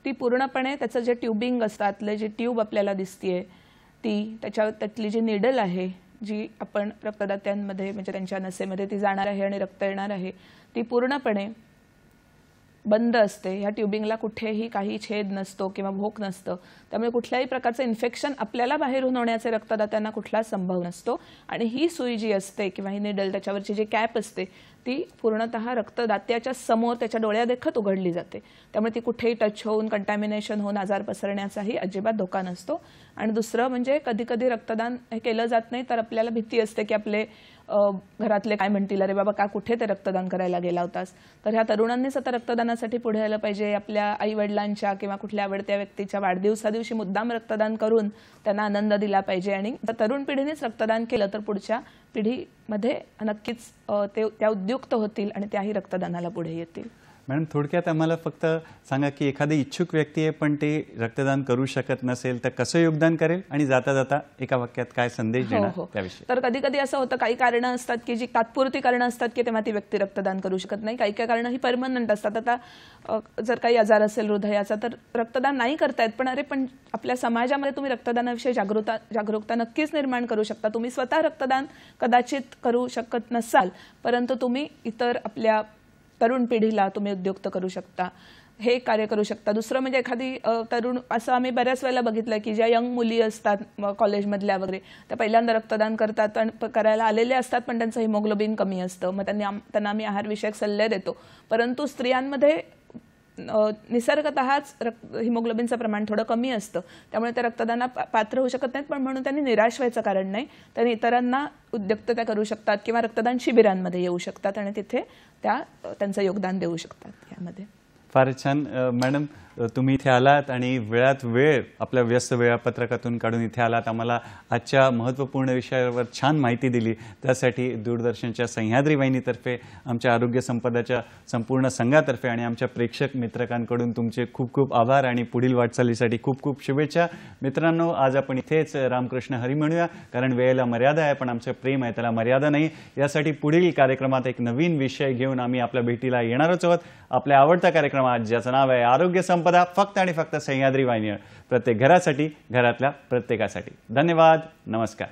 ती पूर्णपणे त्याचं जे ट्यूबिंग असतं, आतले जे ट्यूब आपल्याला दिसतीये ती, त्यातली जी निडल आहे जी आपण रक्तदात्यांमध्ये म्हणजे त्यांच्या नसेमध्ये ती जाणार आहे आणि रक्त येणार आहे, ती पूर्णपणे बंद असते. ह्या ट्यूबिंगला कुठेही काही छेद नसतो किंवा भोक नसतं, त्यामुळे कुठल्याही प्रकारचं इन्फेक्शन आपल्याला बाहेरून होण्याचे रक्तदात्यांना कुठलाच संभव नसतो. आणि ही सुई जी असते किंवा ही निडल त्याच्यावरची जी कॅप असते ती पूर्णतः रक्तदात्याच्या समोर त्याच्या डोळ्यादेखत उघडली जाते, त्यामुळे ती कुठेही टच होऊन कंटॅमिनेशन होऊन आजार पसरण्याचाही अजिबात धोका नसतो. आणि दुसरं म्हणजे कधी कधी रक्तदान हे केलं जात नाही तर आपल्याला भीती असते की आपले घरातले काय म्हणतील, अरे बाबा का कुठे ते रक्तदान करायला गेला होतास. तर ह्या तरुणांनीच आता रक्तदानासाठी पुढे आलं पाहिजे. आपल्या आई वडिलांच्या किंवा कुठल्या आवडत्या व्यक्तीच्या वाढदिवसादिवशी मुद्दाम रक्तदान करून त्यांना आनंद दिला पाहिजे. आणि तरुण पिढीनेच रक्तदान केलं तर पुढच्या पिढीमध्ये नक्कीच त्या उद्युक्त होतील आणि त्याही रक्तदानाला पुढे येतील. मॅडम, थोडक्यात आम्हाला फक्त सांगा की एखादी इच्छुक व्यक्ती आहे पण ते रक्तदान करू शकत नसेल तर कसं योगदान करेल आणि जाता जाता एका वाक्यात काय संदेश देणार त्याविषयी. तर कधी कधी असं होतं, काही कारणं असतात की जी तात्पुरती कारणं असतात की तेव्हा ती व्यक्ती रक्तदान करू शकत नाही. काही काही कारणं ही परमनंट असतात. आता जर काही आजार असेल हृदयाचा तर रक्तदान नाही करतायत, पण पण आपल्या समाजामध्ये तुम्ही रक्तदानाविषयी जागरूकता नक्कीच निर्माण करू शकता. तुम्ही स्वतः रक्तदान कदाचित करू शकत नसाल, परंतु तुम्ही इतर आपल्या तरुण पिढीला तुम्ही उद्युक्त करू शकता, हे कार्य करू शकता. दुसरं म्हणजे एखादी तरुण, असं आम्ही बऱ्याच वेळेला बघितलं की ज्या यंग मुली असतात कॉलेजमधल्या वगैरे, त्या पहिल्यांदा रक्तदान करतात आणि करायला आलेले असतात पण त्यांचं हिमोग्लोबिन कमी असतं, मग त्यांना आम्ही आहारविषयक सल्ले देतो. परंतु स्त्रियांमध्ये निसर्गतःच हिमोग्लोबिनचं प्रमाण थोडं कमी असतं, त्यामुळे ते रक्तदाना पात्र होऊ शकत नाहीत. पण म्हणून त्यांनी निराश व्हायचं कारण नाही, त्यांनी इतरांना उद्युक्तता करू शकतात किंवा रक्तदान शिबिरांमध्ये येऊ शकतात आणि तिथे त्यांचं योगदान देऊ शकतात. यामध्ये फारच छान मॅडम, तुम्ही इथे आलात आणि वेळात वेळ आपल्या व्यस्त वेळापत्रकातून काढून इथे आलात, आम्हाला आजच्या महत्त्वपूर्ण विषयावर छान माहिती दिली. त्यासाठी दूरदर्शनच्या सह्याद्री वाहिनीतर्फे, आमच्या आरोग्य संपदाच्या संपूर्ण संघातर्फे आणि आमच्या प्रेक्षक मित्रकांकडून तुमचे खूप खूप आभार आणि पुढील वाटचालीसाठी खूप खूप शुभेच्छा. मित्रांनो, आज आपण इथेच रामकृष्ण हरी म्हणूया, कारण वेळेला मर्यादा आहे पण आमचं प्रेम आहे त्याला मर्यादा नाही. यासाठी पुढील कार्यक्रमात एक नवीन विषय घेऊन आम्ही आपल्या भेटीला येणारच आहोत. आपल्या आवडत्या कार्यक्रमात ज्याचं नाव आहे आरोग्य संपदा, फक्त आणि फक्त सह्याद्री वाहिनीवर, प्रत्येक घरासाठी, घरातल्या प्रत्येकासाठी. धन्यवाद, नमस्कार.